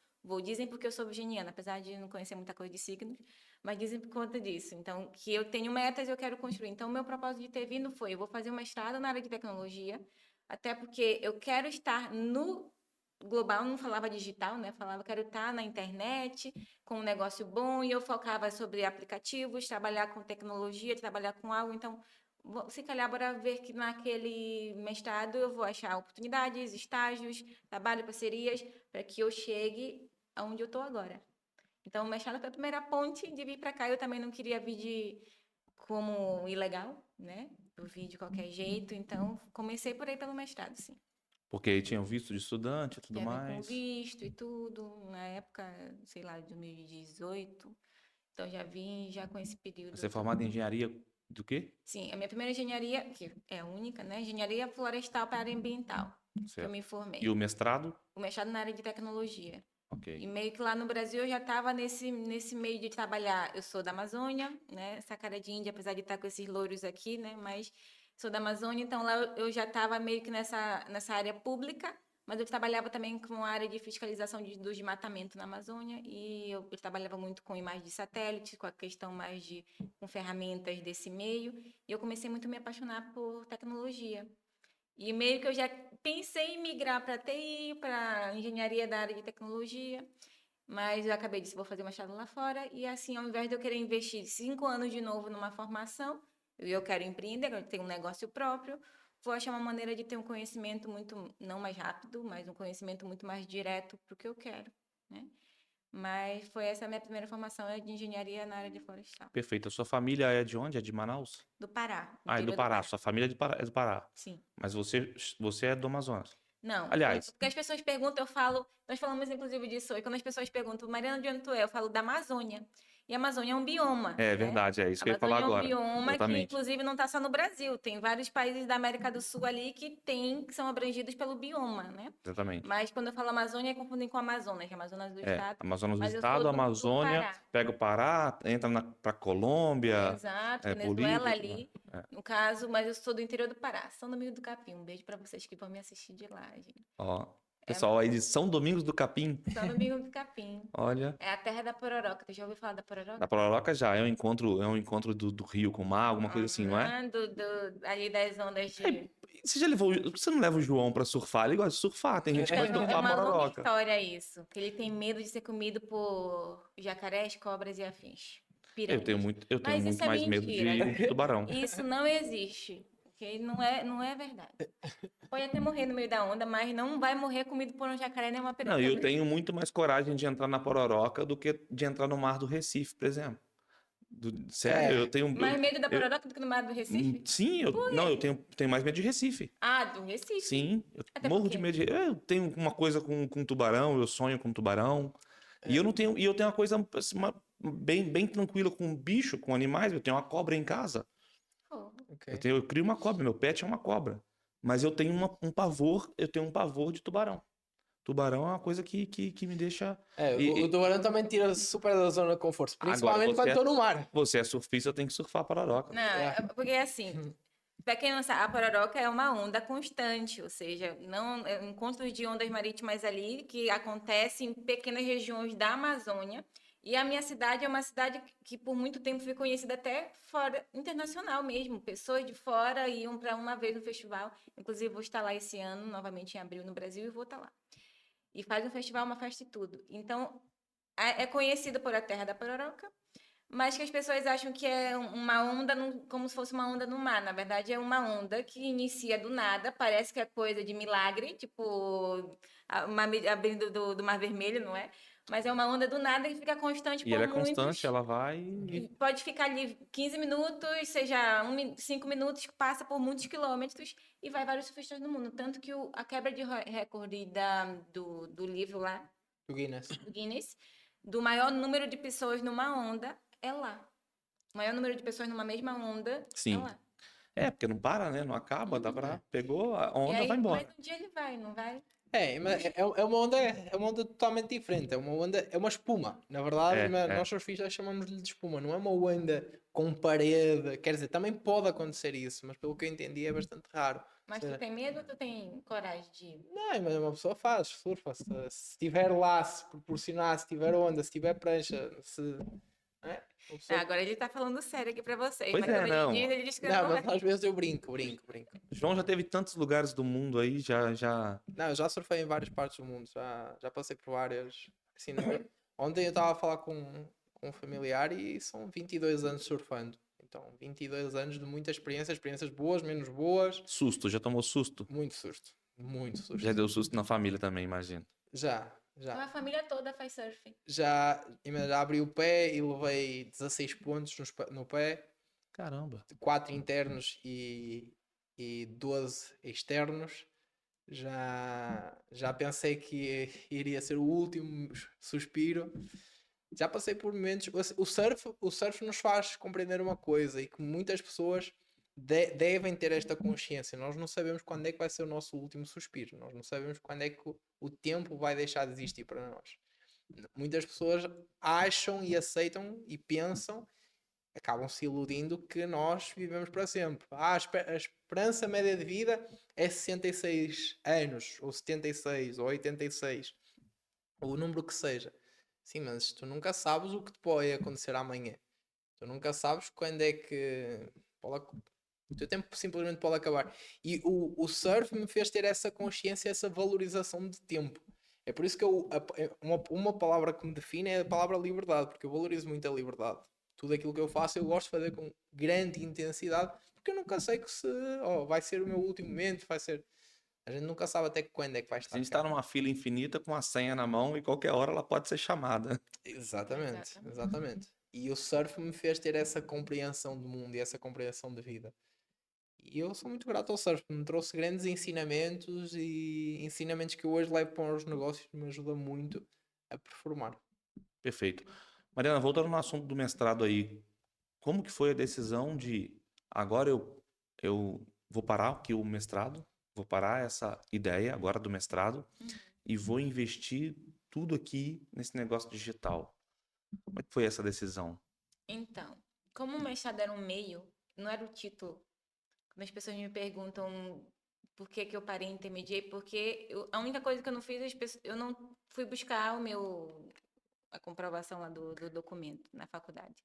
Dizem porque eu sou virginiana, apesar de não conhecer muita coisa de signos, mas dizem por conta disso. Então, que eu tenho metas, eu quero construir. Então, o meu propósito de ter vindo foi, eu vou fazer um mestrado na área de tecnologia, até porque eu quero estar no global, não falava digital, né? Falava, quero estar na internet, com um negócio bom, e eu focava sobre aplicativos, trabalhar com tecnologia, trabalhar com algo. Então, se calhar, bora ver que naquele mestrado eu vou achar oportunidades, estágios, trabalho, parcerias, para que eu chegue aonde eu estou agora. Então, o mestrado foi a primeira ponte de vir para cá. Eu também não queria vir como ilegal, né? Eu vim de qualquer jeito, então comecei por aí pelo mestrado, sim. Porque aí tinha o visto de estudante e tudo Já vim com mais. visto e tudo, na época, sei lá, de 2018. Então, já vim já com esse período Você é todo. formado em engenharia do quê? Sim, a minha primeira engenharia, que é a única, né? Engenharia florestal para área ambiental, que eu Certo. me E formei. o mestrado? O mestrado na área de tecnologia. Ok. E meio que lá no Brasil eu já estava nesse meio de trabalhar. Eu sou da Amazônia, né? Essa cara de Índia, apesar de estar com esses louros aqui, né? Mas sou da Amazônia, então lá eu já estava meio que nessa área pública, mas eu trabalhava também com a área de fiscalização do desmatamento na Amazônia e eu trabalhava muito com imagens de satélite, com a questão mais com ferramentas desse meio. E eu comecei muito a me apaixonar por tecnologia. E meio que eu já pensei em migrar para TI, para engenharia da área de tecnologia, mas eu acabei disso, vou fazer mestrado lá fora, e assim, ao invés de eu querer investir 5 anos de novo numa formação, eu quero empreender, eu tenho um negócio próprio, vou achar uma maneira de ter um conhecimento muito, não mais rápido, mas um conhecimento muito mais direto para o que eu quero, né? Mas foi essa a minha primeira formação, é de engenharia na área de florestal. Perfeito. A sua família é de onde? É de Manaus? Do Pará, Ah, é do interior do Pará. Pará. Sua família é do Pará. Sim. Mas você é do Amazonas. Não, Aliás, porque as pessoas perguntam, eu falo, nós falamos inclusive disso hoje, quando as pessoas perguntam, Mariana, de onde tu é? Eu falo da Amazônia. E a Amazônia é um bioma, é né? verdade, é isso A que eu ia falar Amazônia é um agora. bioma que, Exatamente. inclusive, não está só no Brasil. Tem vários países da América do Sul ali que são abrangidos pelo bioma, né? Exatamente. Mas quando eu falo Amazônia, confundem com Amazonas, que é Amazonas do É, Estado. Amazonas do Mas eu sou Estado, do Amazônia, Pará. pega o Pará, entra pra Colômbia, Exato, Bolívia Venezuela e tudo mais. ali, no caso, mas eu sou do interior do Pará, São Domingos do Capim. Um beijo para vocês que vão me assistir de lá, gente. Ó, É pessoal aí de São Domingos do Capim, São Domingos do Capim. olha, É a terra da pororoca. Tu já ouviu falar da pororoca? da Pororoca já, é um encontro do rio com o mar, alguma coisa assim, não é? Aham, ali das ondas de... Você já levou, você não leva o João pra surfar? Ele gosta de surfar, tem gente que gosta de É surfar a uma longa Pororoca. história isso. Que ele tem medo de ser comido por jacarés, cobras e afins. Piranhas. Eu tenho Mas isso muito é mais medo mentira. de tubarão. Isso não existe. Ok? Não é verdade. Pode até morrer no meio da onda, mas não vai morrer comido por um jacaré nem uma Não, piranha. e eu tenho muito mais coragem de entrar na Pororoca do que de entrar no mar do Recife, por exemplo. Sério, eu tenho. Mais medo da pororoca do que no mar do Recife? Sim, não, eu tenho mais medo de Recife. Ah, do Recife. Sim, eu Até morro porque... de medo de. Eu tenho uma coisa com tubarão, eu sonho com tubarão. E eu não tenho. E eu tenho uma coisa assim, bem tranquila com bicho, com animais. Eu tenho uma cobra em casa. Oh. Eu crio uma cobra, meu pet é uma cobra. Mas eu tenho eu tenho um pavor de tubarão. Tubarão é uma coisa que me deixa. O tubarão também tira super da zona de conforto, Agora, principalmente quando estou no mar. Você é surfista, tem que surfar a Pororoca. Não, porque assim, para quem não sabe, a pororoca é uma onda constante, ou seja, não encontros de ondas marítimas ali que acontecem em pequenas regiões da Amazônia. E a minha cidade é uma cidade que por muito tempo foi conhecida até fora, internacional mesmo. Pessoas de fora iam para uma vez no festival. Inclusive, vou estar lá esse ano, novamente em abril no Brasil, e vou estar lá. E faz um festival, uma festa e tudo. Então, é conhecido por a Terra da Pororoca, mas que as pessoas acham que é uma onda, como se fosse uma onda no mar. Na verdade, é uma onda que inicia do nada, parece que é coisa de milagre, tipo abrindo do Mar Vermelho, não é? Mas é uma onda do nada e fica constante E ela por é constante, muitos. ela vai e... Pode ficar ali 15 minutos, seja 5 minutos, passa por muitos quilômetros e vai vários surfistas no mundo. Tanto que a quebra de recorde do livro lá, Do Guinness. do Guinness, do maior número de pessoas numa onda, é lá. O maior número de pessoas numa mesma onda é Sim. lá. Porque não para, né? Não acaba, dá pra... Pegou a E onda, vai aí, mas embora. um dia ele vai, não vai? Mas é uma onda totalmente diferente. É uma espuma. Na verdade, É. nós surfistas chamamos-lhe de espuma. Não é uma onda com parede. Quer dizer, também pode acontecer isso, mas pelo que eu entendi é bastante raro. Ou Mas tu seja, tem medo ou tu tem coragem de ir? não, mas uma pessoa faz, surfa. Se estiver lá, se proporcionar, se tiver onda, se tiver prancha, se. Né? Uma Ah, pessoa... agora ele tá falando sério aqui pra vocês, Pois mas é, como ele não. diz, ele diz que Não, não mas é. às vezes eu brinco. João já teve tantos lugares do mundo aí, já... Não, eu já surfei em várias partes do mundo, já passei por várias. Assim, ontem eu estava a falar com um familiar e são 22 anos surfando. Então, 22 anos de muita experiência, experiências boas, menos boas, Susto, já tomou susto? muito susto. Muito susto. Já deu susto na família também, imagino. Já, Então já. a família toda faz surfing. Já abri o pé e levei 16 pontos no pé, Caramba. 4 internos e 12 externos. Já pensei que iria ser o último suspiro. Já passei por momentos. O surf nos faz compreender uma coisa e que muitas pessoas devem ter esta consciência. Nós não sabemos quando é que vai ser o nosso último suspiro. Nós não sabemos quando é que o tempo vai deixar de existir para nós. Muitas pessoas acham e aceitam e pensam, acabam se iludindo que nós vivemos para sempre. A esperança média de vida é 66 anos, ou 76, ou 86, ou o número que seja. Sim, mas tu nunca sabes o que te pode acontecer amanhã. Tu nunca sabes quando é que o teu tempo simplesmente pode acabar. E o surf me fez ter essa consciência, essa valorização de tempo. É por isso que uma palavra que me define é a palavra liberdade, porque eu valorizo muito a liberdade. Tudo aquilo que eu faço eu gosto de fazer com grande intensidade, porque eu nunca sei que vai ser o meu último momento, vai ser. A gente nunca sabe até quando é que vai A estar gente cá. está numa fila infinita com a senha na mão e qualquer hora ela pode ser chamada. Exatamente, exatamente. E o surf me fez ter essa compreensão do mundo e essa compreensão de vida. E eu sou muito grato ao surf, me trouxe grandes ensinamentos e ensinamentos que eu hoje levo para os negócios, me ajuda muito a performar. Perfeito. Mariana, voltando no assunto do mestrado aí, como que foi a decisão de agora eu vou parar aqui o mestrado, vou parar essa ideia agora do mestrado e vou investir tudo aqui nesse negócio digital? Como é que foi essa decisão? Então, como o mestrado era um meio, não era o título. Quando as pessoas me perguntam por que que eu parei em intermediate, porque a única coisa que eu não fiz, eu não fui buscar a comprovação lá do documento na faculdade.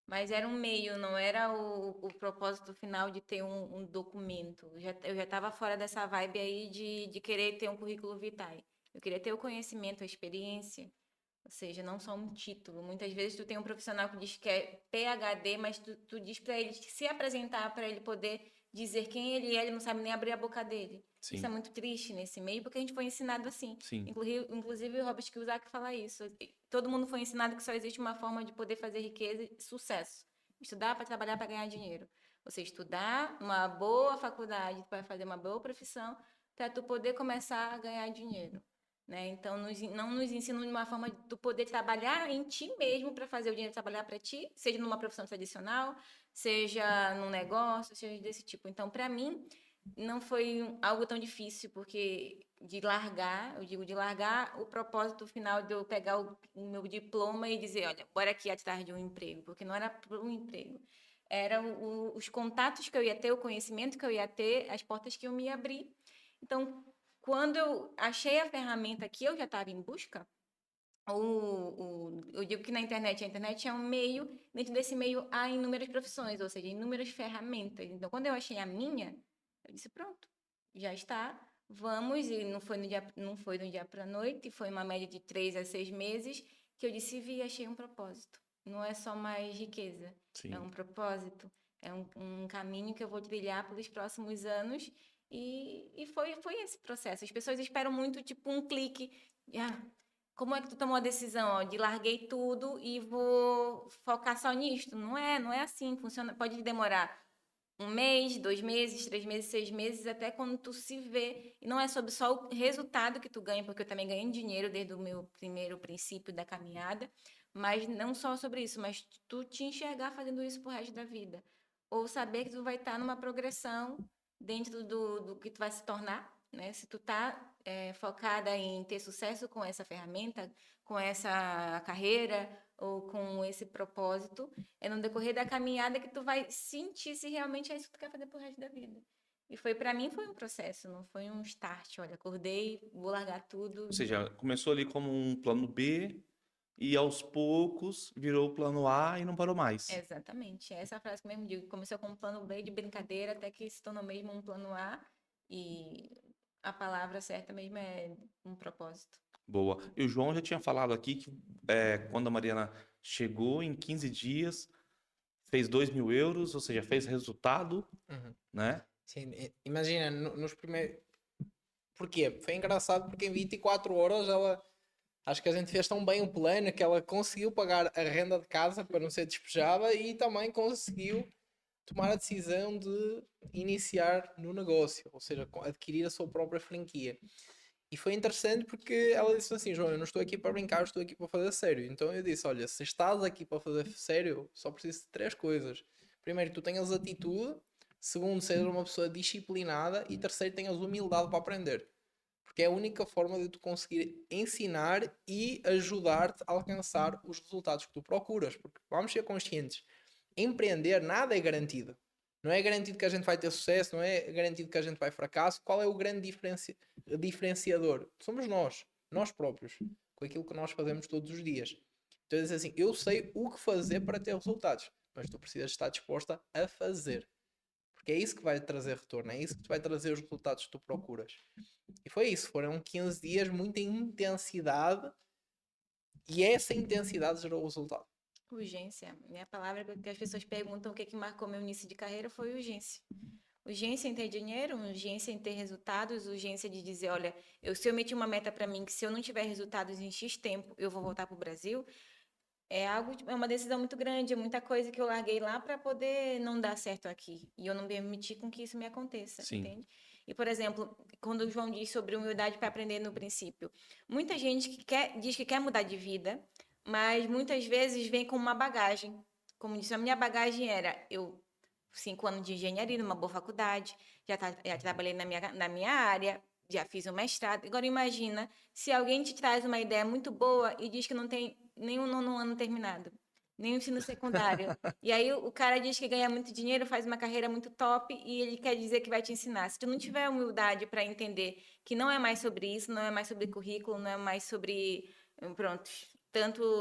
Mas era um meio, não era o propósito final de ter um documento. Eu já estava fora dessa vibe aí de querer ter um currículo vitae. Eu queria ter o conhecimento, a experiência, ou seja, não só um título. Muitas vezes tu tem um profissional que diz que é PhD, mas tu diz para ele se apresentar, para ele poder dizer quem ele é, ele não sabe nem abrir a boca dele. Isso é Sim, muito triste nesse meio, porque a gente foi ensinado assim. sim, Inclusive o Robert Kiyosaki fala isso. Todo mundo foi ensinado que só existe uma forma de poder fazer riqueza e sucesso. Estudar para trabalhar para ganhar dinheiro. Você estudar uma boa faculdade para fazer uma boa profissão para tu poder começar a ganhar dinheiro. Né? Então, não nos ensinam de uma forma de tu poder trabalhar em ti mesmo para fazer o dinheiro trabalhar para ti, seja numa profissão tradicional, seja num negócio, seja desse tipo. Então, para mim, não foi algo tão difícil, porque de largar, eu digo de largar o propósito final de eu pegar o meu diploma e dizer, olha, bora aqui atrás de um emprego, porque não era para um emprego. Era os contatos que eu ia ter, o conhecimento que eu ia ter, as portas que eu me abrir. Então, quando eu achei a ferramenta que eu já estava em busca, Eu digo que a internet é um meio, dentro desse meio há inúmeras profissões, ou seja, inúmeras ferramentas. Então, quando eu achei a minha, eu disse, pronto, já está, vamos, e não foi do dia para a noite, foi uma média de 3 a 6 meses, que eu disse, vi, achei um propósito. Não é só mais riqueza, Sim. é um propósito, é um caminho que eu vou trilhar pelos próximos anos, e foi esse processo. As pessoas esperam muito, tipo, um clique, ah, como é que tu tomou a decisão, ó, de larguei tudo e vou focar só nisto? Não é assim, funciona, pode demorar 1 mês, 2 meses, 3 meses, 6 meses, até quando tu se vê. E não é sobre só o resultado que tu ganha, porque eu também ganhei dinheiro desde o meu primeiro princípio da caminhada, mas não só sobre isso, mas tu te enxergar fazendo isso pro resto da vida. Ou saber que tu vai estar numa progressão dentro do que tu vai se tornar, né? Se tu tá focada em ter sucesso com essa ferramenta, com essa carreira ou com esse propósito, é no decorrer da caminhada que tu vai sentir se realmente é isso que tu quer fazer pro resto da vida. E para mim foi um processo, não foi um start. Olha, acordei, vou largar tudo. Ou seja, começou ali como um plano B e aos poucos virou o plano A e não parou mais. Exatamente. Essa é a frase que eu mesmo digo. Começou com um plano B de brincadeira, até que se tornou mesmo um plano A. E a palavra certa mesmo é um propósito. Boa. E o João já tinha falado aqui que quando a Mariana chegou em 15 dias, fez 2.000 euros, ou seja, fez resultado, Uhum. né? Sim, imagina, nos primeiros. Porquê? Foi engraçado porque em 24 horas ela. Acho que a gente fez tão bem o plano que ela conseguiu pagar a renda de casa para não ser despejada e também conseguiu tomar a decisão de iniciar no negócio, ou seja, adquirir a sua própria franquia. E foi interessante porque ela disse assim: João, eu não estou aqui para brincar, eu estou aqui para fazer sério. Então eu disse: olha, se estás aqui para fazer sério, só preciso de 3 coisas. Primeiro, tu tenhas atitude. Segundo, sejas uma pessoa disciplinada. E terceiro, tenhas humildade para aprender. Porque é a única forma de tu conseguir ensinar e ajudar-te a alcançar os resultados que tu procuras. Porque vamos ser conscientes: empreender nada é garantido. Não é garantido que a gente vai ter sucesso, não é garantido que a gente vai fracasso. Qual é o grande diferenciador? Somos nós próprios, com aquilo que nós fazemos todos os dias. Então, é assim, eu sei o que fazer para ter resultados, mas tu precisas estar disposta a fazer. Porque é isso que vai trazer retorno, é isso que vai trazer os resultados que tu procuras. E foi isso, foram 15 dias, muita intensidade, e essa intensidade gerou o resultado. Urgência. Minha palavra que as pessoas perguntam o que marcou meu início de carreira foi urgência. Urgência em ter dinheiro, urgência em ter resultados, urgência de dizer, olha, se eu meti uma meta para mim que se eu não tiver resultados em X tempo, eu vou voltar para o Brasil, é uma decisão muito grande, é muita coisa que eu larguei lá para poder não dar certo aqui. E eu não me permitir com que isso me aconteça, Sim. entende? E, por exemplo, quando o João diz sobre humildade para aprender no princípio, muita gente diz que quer mudar de vida, mas muitas vezes vem com uma bagagem. Como disse, a minha bagagem era 5 anos de engenharia numa boa faculdade, já trabalhei na minha área, já fiz um mestrado. Agora imagina se alguém te traz uma ideia muito boa e diz que não tem nem o 9º ano terminado, nem o ensino secundário. E aí o cara diz que ganha muito dinheiro, faz uma carreira muito top e ele quer dizer que vai te ensinar. Se tu não tiver humildade para entender que não é mais sobre isso, não é mais sobre currículo, não é mais sobre, pronto,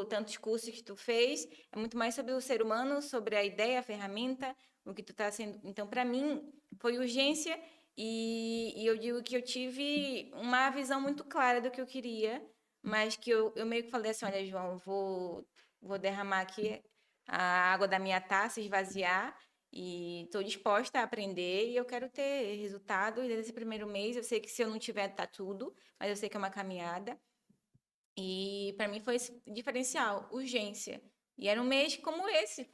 tantos cursos que tu fez, é muito mais sobre o ser humano, sobre a ideia, a ferramenta, o que tu está sendo. Então, para mim, foi urgência e eu digo que eu tive uma visão muito clara do que eu queria, mas que eu meio que falei assim, olha, João, vou derramar aqui a água da minha taça, esvaziar, e estou disposta a aprender e eu quero ter resultados desde esse primeiro mês. Eu sei que se eu não tiver, tá tudo, mas eu sei que é uma caminhada. E para mim foi esse diferencial, urgência. E era um mês como esse,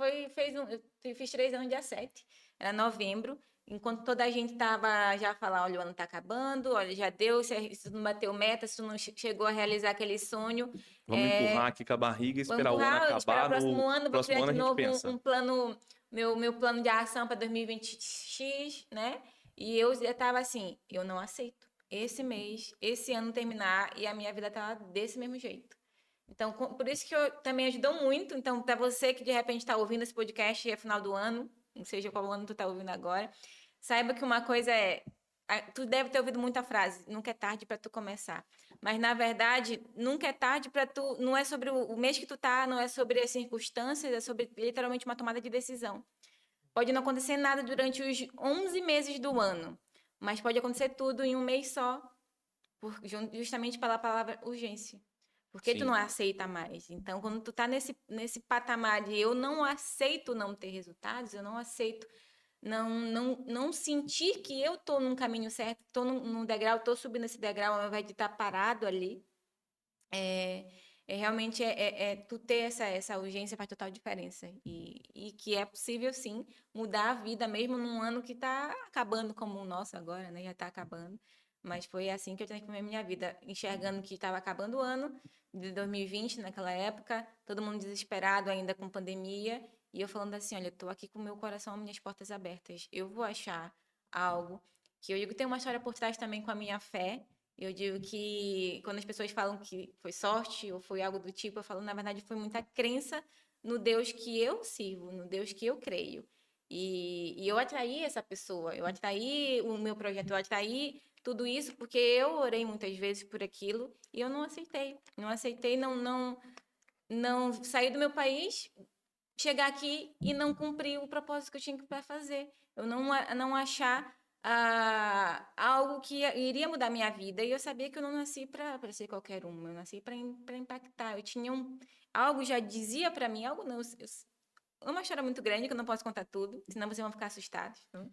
eu fiz 3 anos dia 7, era novembro, enquanto toda a gente tava já falando, olha, o ano tá acabando, olha, já deu, se tu não bateu meta, se tu não chegou a realizar aquele sonho, Vamos empurrar aqui com a barriga e vou esperar o ano empurrar, esperar o acabar. próximo No ano, vou próximo criar ano de a gente novo pensa. um plano, meu plano de ação para 2020x, né? E eu já tava assim, eu não aceito esse mês, esse ano terminar e a minha vida tá desse mesmo jeito. Então, por isso que eu também ajudou muito. Então, para você que de repente está ouvindo esse podcast e é final do ano, não seja qual ano tu está ouvindo agora, saiba que uma coisa é Tu deve ter ouvido muita frase, nunca é tarde para tu começar. Mas, na verdade, nunca é tarde para tu... Não é sobre o mês que tu tá, não é sobre as circunstâncias, é sobre literalmente uma tomada de decisão. Pode não acontecer nada durante os 11 meses do ano, mas pode acontecer tudo em um mês só, justamente pela palavra urgência. Porque tu não Sim. aceita mais. Então, quando tu tá nesse patamar de eu não aceito não ter resultados, eu não aceito não sentir que eu tô num caminho certo, tô num degrau, tô subindo esse degrau ao invés de estar parado ali, é, realmente tu ter essa urgência faz total diferença. E que é possível, sim, mudar a vida mesmo num ano que está acabando como o nosso agora, né? Já está acabando. Mas foi assim que eu transformei minha vida, enxergando que estava acabando o ano de 2020, naquela época, todo mundo desesperado ainda com pandemia, e eu falando assim, olha, eu tô aqui com o meu coração, minhas portas abertas. Eu vou achar algo que eu digo que tem uma história por trás também com a minha fé. Eu digo que quando as pessoas falam que foi sorte ou foi algo do tipo, eu falo, na verdade, foi muita crença no Deus que eu sirvo, no Deus que eu creio. E eu atraí essa pessoa, eu atraí o meu projeto, eu atraí tudo isso porque eu orei muitas vezes por aquilo e eu não aceitei. Não aceitei, não sair do meu país, chegar aqui e não cumprir o propósito que eu tinha para fazer. Eu não achar algo que iria mudar minha vida. E eu sabia que eu não nasci para ser qualquer uma, eu nasci para impactar. Eu tinha algo já dizia para mim, algo não. É uma história muito grande que eu não posso contar tudo, senão vocês vão ficar assustados. Né?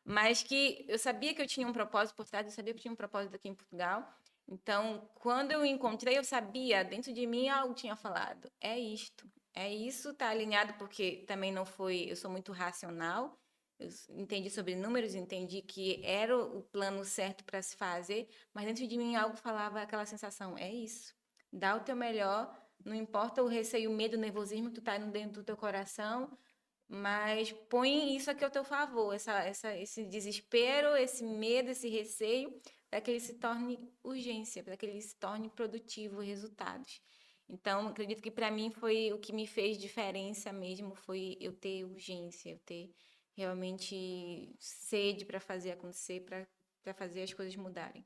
Mas que eu sabia que eu tinha um propósito por trás, eu sabia que eu tinha um propósito aqui em Portugal. Então, quando eu encontrei, eu sabia, dentro de mim algo tinha falado. É isto. É isso, tá alinhado, porque também não foi. Eu sou muito racional. Eu entendi sobre números, entendi que era o plano certo para se fazer, mas dentro de mim algo falava aquela sensação: é isso. Dá o teu melhor, não importa o receio, o medo, o nervosismo que tu tá dentro do teu coração, mas põe isso aqui ao teu favor, esse desespero, esse medo, esse receio, para que ele se torne urgência, para que ele se torne produtivo, resultados. Então, acredito que para mim foi o que me fez diferença mesmo, foi eu ter urgência, eu ter realmente sede para fazer acontecer, para fazer as coisas mudarem.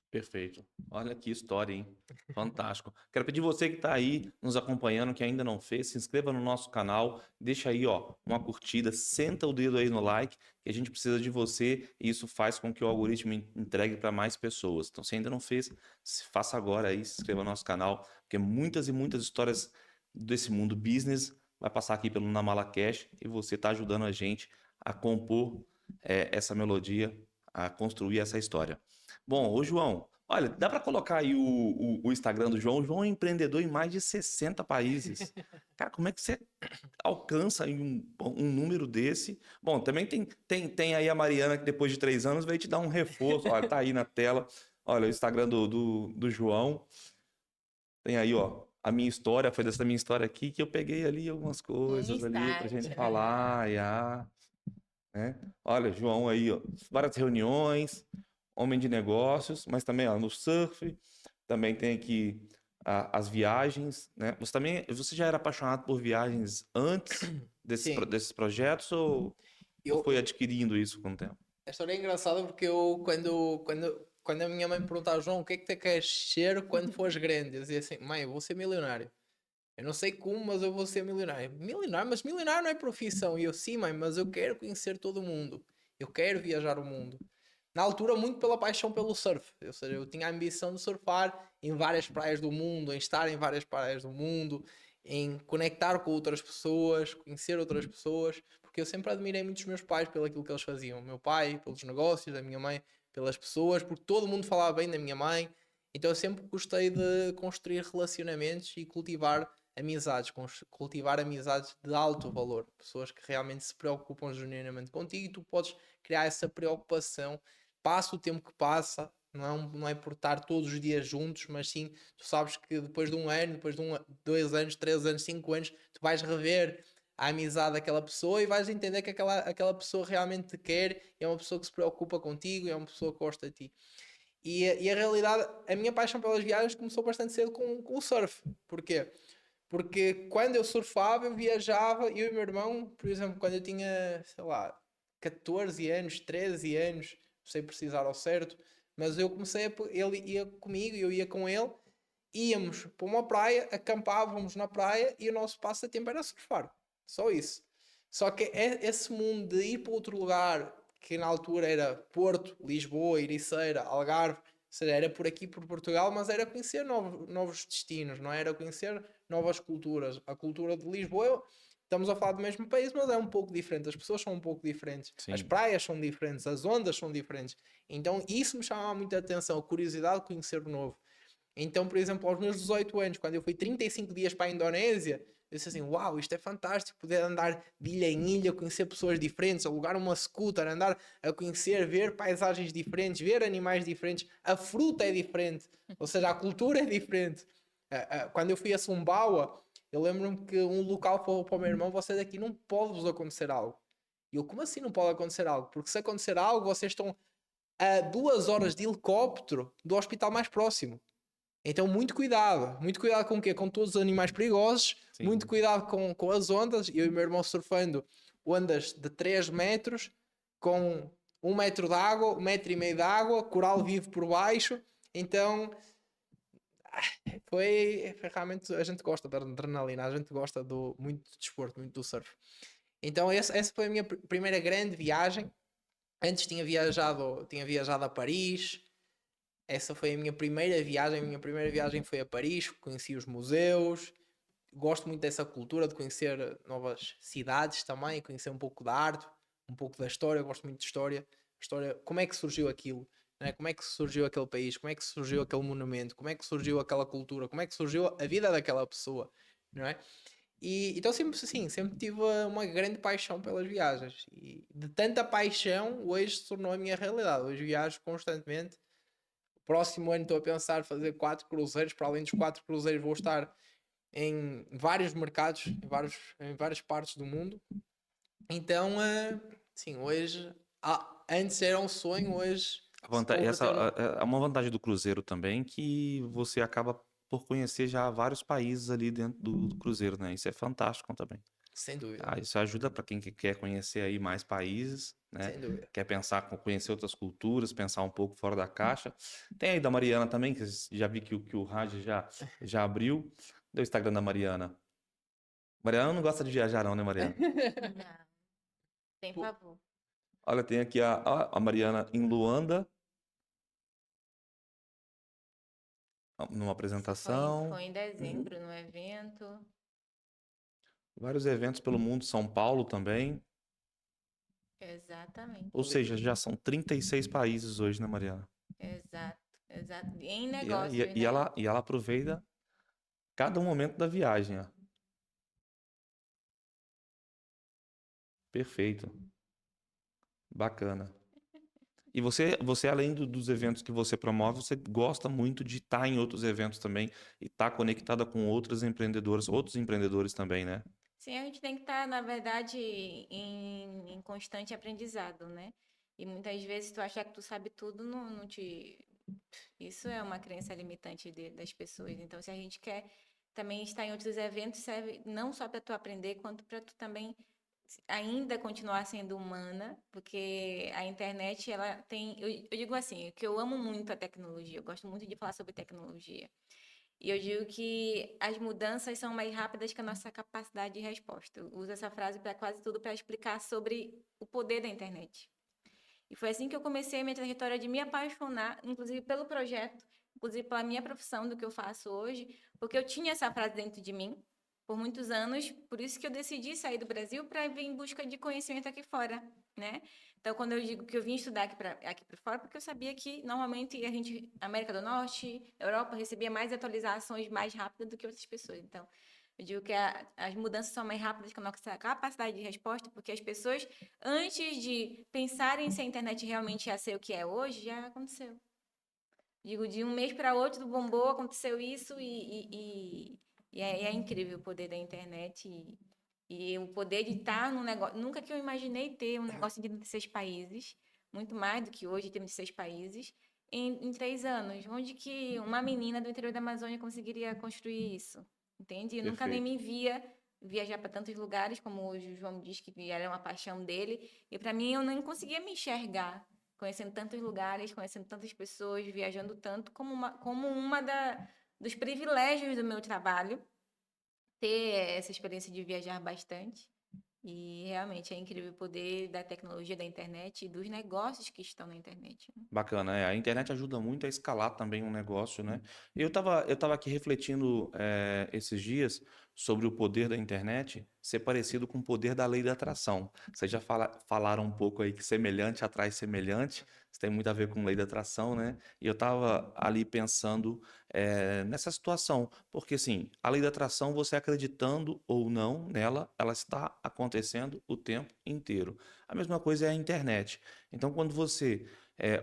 Perfeito. Olha que história, hein? Fantástico. Quero pedir você que está aí nos acompanhando, que ainda não fez, se inscreva no nosso canal, deixa aí, ó, uma curtida, senta o dedo aí no like, que a gente precisa de você e isso faz com que o algoritmo entregue para mais pessoas. Então, se ainda não fez, faça agora aí, se inscreva no nosso canal, porque muitas e muitas histórias desse mundo business vai passar aqui pelo Namala Cash e você está ajudando a gente a compor essa melodia, a construir essa história. Bom, ô João, olha, dá para colocar aí o Instagram do João? O João é empreendedor em mais de 60 países. Cara, como é que você alcança aí um número desse? Bom, também tem aí a Mariana, que depois de 3 anos veio te dar um reforço. Olha, tá aí na tela. Olha, o Instagram do João. Tem aí, ó, a minha história. Foi dessa minha história aqui que eu peguei ali algumas Um coisas ali pra insight. gente falar. Né? Olha, João aí, ó, várias reuniões, homem de negócios, mas também ó, no surf, também tem aqui as viagens, né? Você já era apaixonado por viagens antes Sim, desses projetos ou eu, foi adquirindo isso com o tempo? a história é engraçada porque eu, quando a minha mãe me perguntava, João, o que é que tu queres ser quando fores grande? Eu dizia assim, mãe, eu vou ser milionário. Eu não sei como, mas eu vou ser milionário. Milionário? Mas milionário não é profissão. E eu, sim, mãe, mas eu quero conhecer todo o mundo. Eu quero viajar o mundo. Na altura, muito pela paixão pelo surf. Ou seja, eu tinha a ambição de surfar em várias praias do mundo, em estar em várias praias do mundo, em conectar com outras pessoas, conhecer outras pessoas, porque eu sempre admirei muito os meus pais pelo aquilo que eles faziam. O meu pai, pelos negócios, a minha mãe, pelas pessoas, porque todo mundo falava bem da minha mãe. Então eu sempre gostei de construir relacionamentos e cultivar amizades, cultivar amizades de alto valor, pessoas que realmente se preocupam genuinamente contigo e tu podes criar essa preocupação, passa o tempo que passa, não é por estar todos os dias juntos, mas sim, tu sabes que depois de um ano, depois de 2 anos, 3 anos, 5 anos, tu vais rever a amizade daquela pessoa e vais entender que aquela pessoa realmente te quer, é uma pessoa que se preocupa contigo, é uma pessoa que gosta de ti. E a realidade, a minha paixão pelas viagens começou bastante cedo com o surf. Porquê? Porque quando eu surfava, eu viajava, eu e o meu irmão, por exemplo, quando eu tinha, sei lá, 14 anos, 13 anos, sei precisar ao certo, mas eu comecei ele ia comigo, eu ia com ele, íamos para uma praia, acampávamos na praia e o nosso passatempo era surfar. Só isso. Só que esse mundo de ir para outro lugar, que na altura era Porto, Lisboa, Ericeira, Algarve, ou seja, era por aqui, por Portugal, mas era conhecer novos destinos, não era conhecer novas culturas. A cultura de Lisboa, estamos a falar do mesmo país, mas é um pouco diferente. As pessoas são um pouco diferentes. As Sim. praias são diferentes, as ondas são diferentes. Então isso me chamava muita atenção, a curiosidade de conhecer o novo. Então, por exemplo, aos meus 18 anos, quando eu fui 35 dias para a Indonésia, eu disse assim, uau, isto é fantástico, poder andar de ilha em ilha, conhecer pessoas diferentes, alugar uma scooter, andar a conhecer, ver paisagens diferentes, ver animais diferentes, a fruta é diferente, ou seja, a cultura é diferente. Quando eu fui a Sumbawa, eu lembro-me que um local falou para o meu irmão, você daqui não pode vos acontecer algo. E eu, como assim não pode acontecer algo? Porque se acontecer algo, vocês estão a 2 horas de helicóptero do hospital mais próximo. Então, muito cuidado com o quê? Com todos os animais perigosos, Sim. muito cuidado com as ondas. Eu e o meu irmão surfando ondas de 3 metros, com 1 metro de água, 1,5 metro de água, coral vivo por baixo. Então, foi realmente, a gente gosta da adrenalina, a gente gosta muito do desporto, muito do surf. Então, essa foi a minha primeira grande viagem. Antes tinha viajado a Paris. Essa foi a minha primeira viagem. A minha primeira viagem foi a Paris. Conheci os museus. Gosto muito dessa cultura de conhecer novas cidades também, conhecer um pouco da arte, um pouco da história. Gosto muito de história. Como é que surgiu aquilo? Né? Como é que surgiu aquele país? Como é que surgiu aquele monumento? Como é que surgiu aquela cultura? Como é que surgiu a vida daquela pessoa? Não é? E então sempre assim, sempre tive uma grande paixão pelas viagens. E de tanta paixão, hoje se tornou a minha realidade. Hoje viajo constantemente. Próximo ano estou a pensar fazer 4 cruzeiros. Para além dos 4 cruzeiros, vou estar em vários mercados, em várias partes do mundo. Então, sim, hoje, antes era um sonho, hoje É uma vantagem do cruzeiro também, que você acaba por conhecer já vários países ali dentro do cruzeiro, né? Isso é fantástico também. sem dúvida, Isso ajuda para quem quer conhecer aí mais países, né? sem dúvida. Quer pensar, conhecer outras culturas, pensar um pouco fora da caixa. Tem aí da Mariana também, que já vi que o Raj já abriu. Deu o Instagram da Mariana. Mariana não gosta de viajar não, né, Mariana? Não, tem Pô, favor. Olha, tem aqui a Mariana em Luanda, numa Isso apresentação. foi em dezembro, no evento. Vários eventos pelo mundo, São Paulo também. Exatamente. Ou seja, já são 36 países hoje, né, Mariana? Exato, exato. Em E, ela- negócios, e, e né? ela, e ela aproveita cada momento da viagem, ó. Perfeito. Bacana. E você além dos eventos que você promove, você gosta muito de estar em outros eventos também e estar conectada com outros empreendedores também, né? Sim, a gente tem que estar, na verdade, em constante aprendizado, né? E muitas vezes tu achar que tu sabe tudo, não te. Isso é uma crença limitante das pessoas. Então, se a gente quer também estar em outros eventos, serve não só para tu aprender, quanto para tu também ainda continuar sendo humana, porque a internet, ela tem. Eu digo assim, que eu amo muito a tecnologia, eu gosto muito de falar sobre tecnologia. E eu digo que as mudanças são mais rápidas que a nossa capacidade de resposta. Eu uso essa frase para quase tudo para explicar sobre o poder da internet. E foi assim que eu comecei a minha trajetória de me apaixonar, inclusive pelo projeto, inclusive pela minha profissão, do que eu faço hoje, porque eu tinha essa frase dentro de mim por muitos anos, por isso que eu decidi sair do Brasil para vir em busca de conhecimento aqui fora, né? Então, quando eu digo que eu vim estudar aqui para fora, porque eu sabia que normalmente América do Norte, Europa, recebia mais atualizações mais rápidas do que outras pessoas. Então, eu digo que as mudanças são mais rápidas que a nossa capacidade de resposta, porque as pessoas, antes de pensarem se a internet realmente ia ser o que é hoje, já aconteceu. Digo, de um mês para outro, bombou, aconteceu isso e é incrível o poder da internet e o poder de estar num negócio. Nunca que eu imaginei ter um negócio de 36 países, muito mais do que hoje, temos 6 países, em 3 anos. Onde que uma menina do interior da Amazônia conseguiria construir isso? Entende? Eu nunca nem Perfeito. me via viajar para tantos lugares, como hoje o João diz que era uma paixão dele, e para mim eu nem conseguia me enxergar conhecendo tantos lugares, conhecendo tantas pessoas, viajando tanto, como dos privilégios do meu trabalho, ter essa experiência de viajar bastante. E realmente é incrível o poder da tecnologia, da internet e dos negócios que estão na internet, né? Bacana, a internet ajuda muito a escalar também um negócio, né? Eu tava aqui refletindo esses dias sobre o poder da internet ser parecido com o poder da lei da atração. Vocês já falaram um pouco aí que semelhante atrai semelhante, isso tem muito a ver com lei da atração, né? E eu tava ali pensando nessa situação, porque assim, a lei da atração, você acreditando ou não nela, ela está acontecendo o tempo inteiro. A mesma coisa é a internet. Então, quando você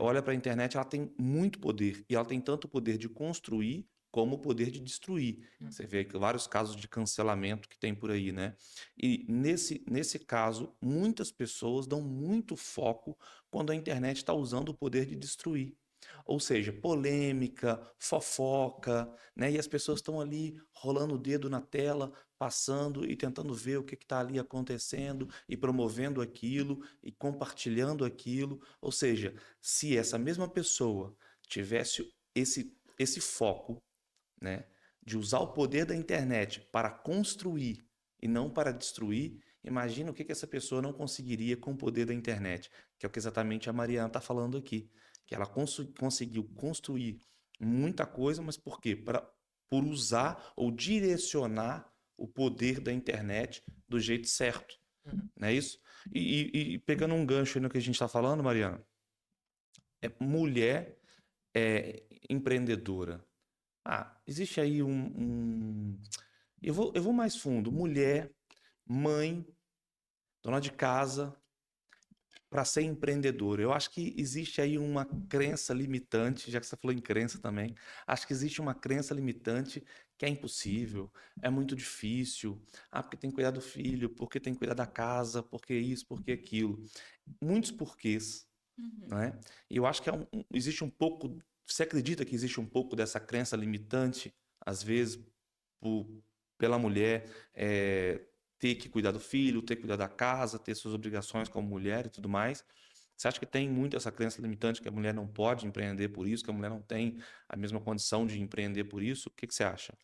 olha para a internet, ela tem muito poder. E ela tem tanto poder de construir como o poder de destruir. Você vê que vários casos de cancelamento que tem por aí, né? E nesse caso, muitas pessoas dão muito foco quando a internet está usando o poder de destruir. Ou seja, polêmica, fofoca, né? E as pessoas estão ali rolando o dedo na tela, passando e tentando ver o que está ali acontecendo e promovendo aquilo e compartilhando aquilo. Ou seja, se essa mesma pessoa tivesse esse foco, né, de usar o poder da internet para construir e não para destruir, imagina o que essa pessoa não conseguiria com o poder da internet, que é o que exatamente a Mariana está falando aqui, que ela conseguiu construir muita coisa, mas por quê? Por usar ou direcionar o poder da internet do jeito certo, não é isso? E pegando um gancho aí no que a gente está falando, Mariana, mulher empreendedora. Existe aí eu vou mais fundo. Mulher, mãe, dona de casa, para ser empreendedora. Eu acho que existe aí uma crença limitante, já que você falou em crença também. Acho que existe uma crença limitante que é impossível, é muito difícil. Porque tem que cuidar do filho, porque tem que cuidar da casa, porque isso, porque aquilo. Muitos porquês, Uhum. né? E eu acho que existe um pouco. Você acredita que existe um pouco dessa crença limitante, às vezes, por- pela mulher ter que cuidar do filho, ter que cuidar da casa, ter suas obrigações como mulher e tudo mais? Você acha que tem muito essa crença limitante que a mulher não pode empreender por isso, que a mulher não tem a mesma condição de empreender por isso? O que que você acha?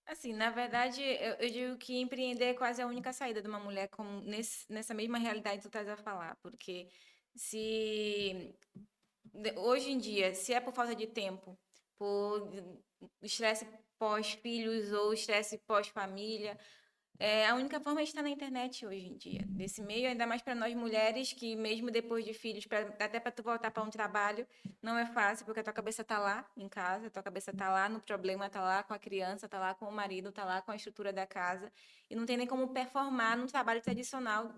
Assim, na verdade, eu digo que empreender é quase a única saída de uma mulher nessa mesma realidade que tu estás a falar, porque se hoje em dia, se é por falta de tempo, por estresse pós-filhos ou estresse pós-família, a única forma é estar na internet hoje em dia. Nesse meio, ainda mais para nós mulheres, que mesmo depois de filhos, até para tu voltar para um trabalho, não é fácil, porque a tua cabeça tá lá em casa, a tua cabeça tá lá no problema, tá lá com a criança, tá lá com o marido, tá lá com a estrutura da casa, e não tem nem como performar num trabalho tradicional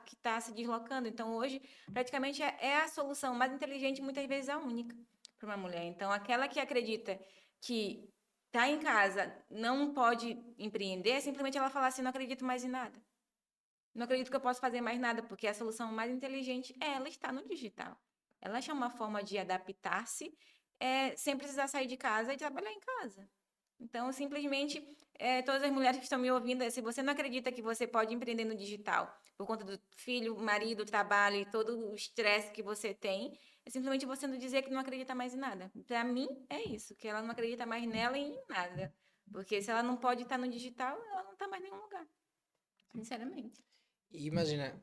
que tá se deslocando. Então, hoje, praticamente é a solução mais inteligente, muitas vezes a única para uma mulher. Então, aquela que acredita que tá em casa, não pode empreender, é simplesmente ela falar assim, não acredito mais em nada. Não acredito que eu possa fazer mais nada, porque a solução mais inteligente é ela estar no digital. Ela acha uma forma de adaptar-se sem precisar sair de casa e trabalhar em casa. Então, simplesmente, todas as mulheres que estão me ouvindo, se você não acredita que você pode empreender no digital por conta do filho, marido, trabalho e todo o estresse que você tem, é simplesmente você não dizer que não acredita mais em nada. Para mim, é isso, que ela não acredita mais nela e em nada. Porque se ela não pode estar no digital, ela não está mais em nenhum lugar. Sinceramente. E imagina,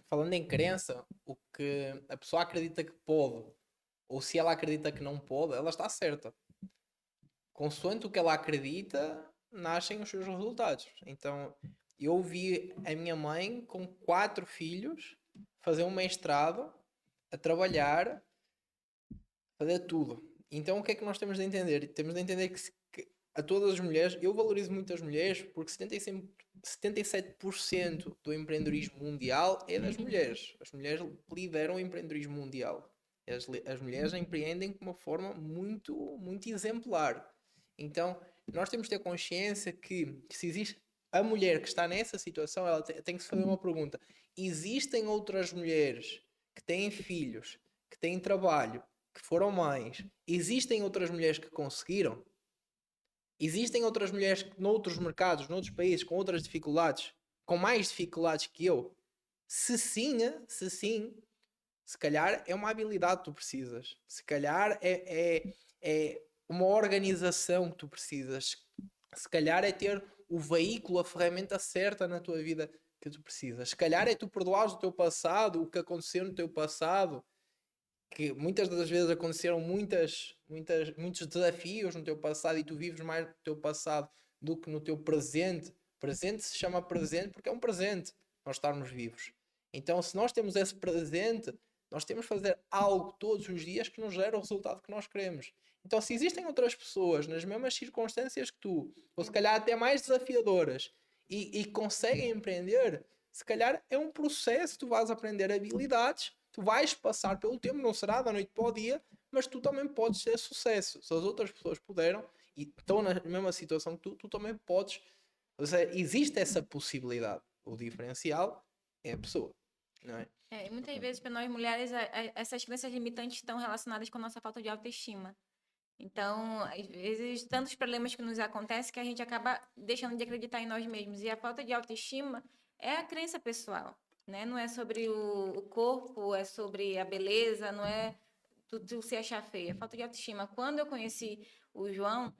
falando em crença, o que a pessoa acredita que pode, ou se ela acredita que não pode, ela está certa. Consoante o que ela acredita, nascem os seus resultados. Então, eu vi a minha mãe com 4 filhos fazer um mestrado, a trabalhar, fazer tudo. Então, o que é que nós temos de entender? Temos de entender que a todas as mulheres, eu valorizo muito as mulheres porque 77% do empreendedorismo mundial é das mulheres. As mulheres lideram o empreendedorismo mundial. As mulheres empreendem de uma forma muito, muito exemplar. Então, nós temos de ter consciência que se existe a mulher que está nessa situação, ela tem que se fazer uma pergunta: existem outras mulheres que têm filhos, que têm trabalho, que foram mães? Existem outras mulheres que conseguiram? Existem outras mulheres noutros mercados, noutros países, com outras dificuldades, com mais dificuldades que eu? Se sim, Se calhar é uma habilidade que tu precisas. Se calhar é uma organização que tu precisas. Se calhar é ter o veículo, a ferramenta certa na tua vida que tu precisas. Se calhar é tu perdoares o teu passado, o que aconteceu no teu passado, que muitas das vezes aconteceram muitos desafios no teu passado e tu vives mais no teu passado do que no teu presente. Presente se chama presente porque é um presente nós estarmos vivos. Então, se nós temos esse presente, nós temos de fazer algo todos os dias que nos gere o resultado que nós queremos. Então, se existem outras pessoas nas mesmas circunstâncias que tu, ou se calhar até mais desafiadoras, e conseguem empreender, se calhar é um processo, tu vais aprender habilidades, tu vais passar pelo tempo, não será da noite para o dia, mas tu também podes ter sucesso. Se as outras pessoas puderam e estão na mesma situação que tu também podes. Ou seja, existe essa possibilidade. O diferencial é a pessoa, não é? E muitas vezes, para nós mulheres, essas crenças limitantes estão relacionadas com a nossa falta de autoestima. Então, às vezes, tantos problemas que nos acontecem que a gente acaba deixando de acreditar em nós mesmos. E a falta de autoestima é a crença pessoal, né? Não é sobre o corpo, é sobre a beleza, não é tu se achar feia. Falta de autoestima. Quando eu conheci o João,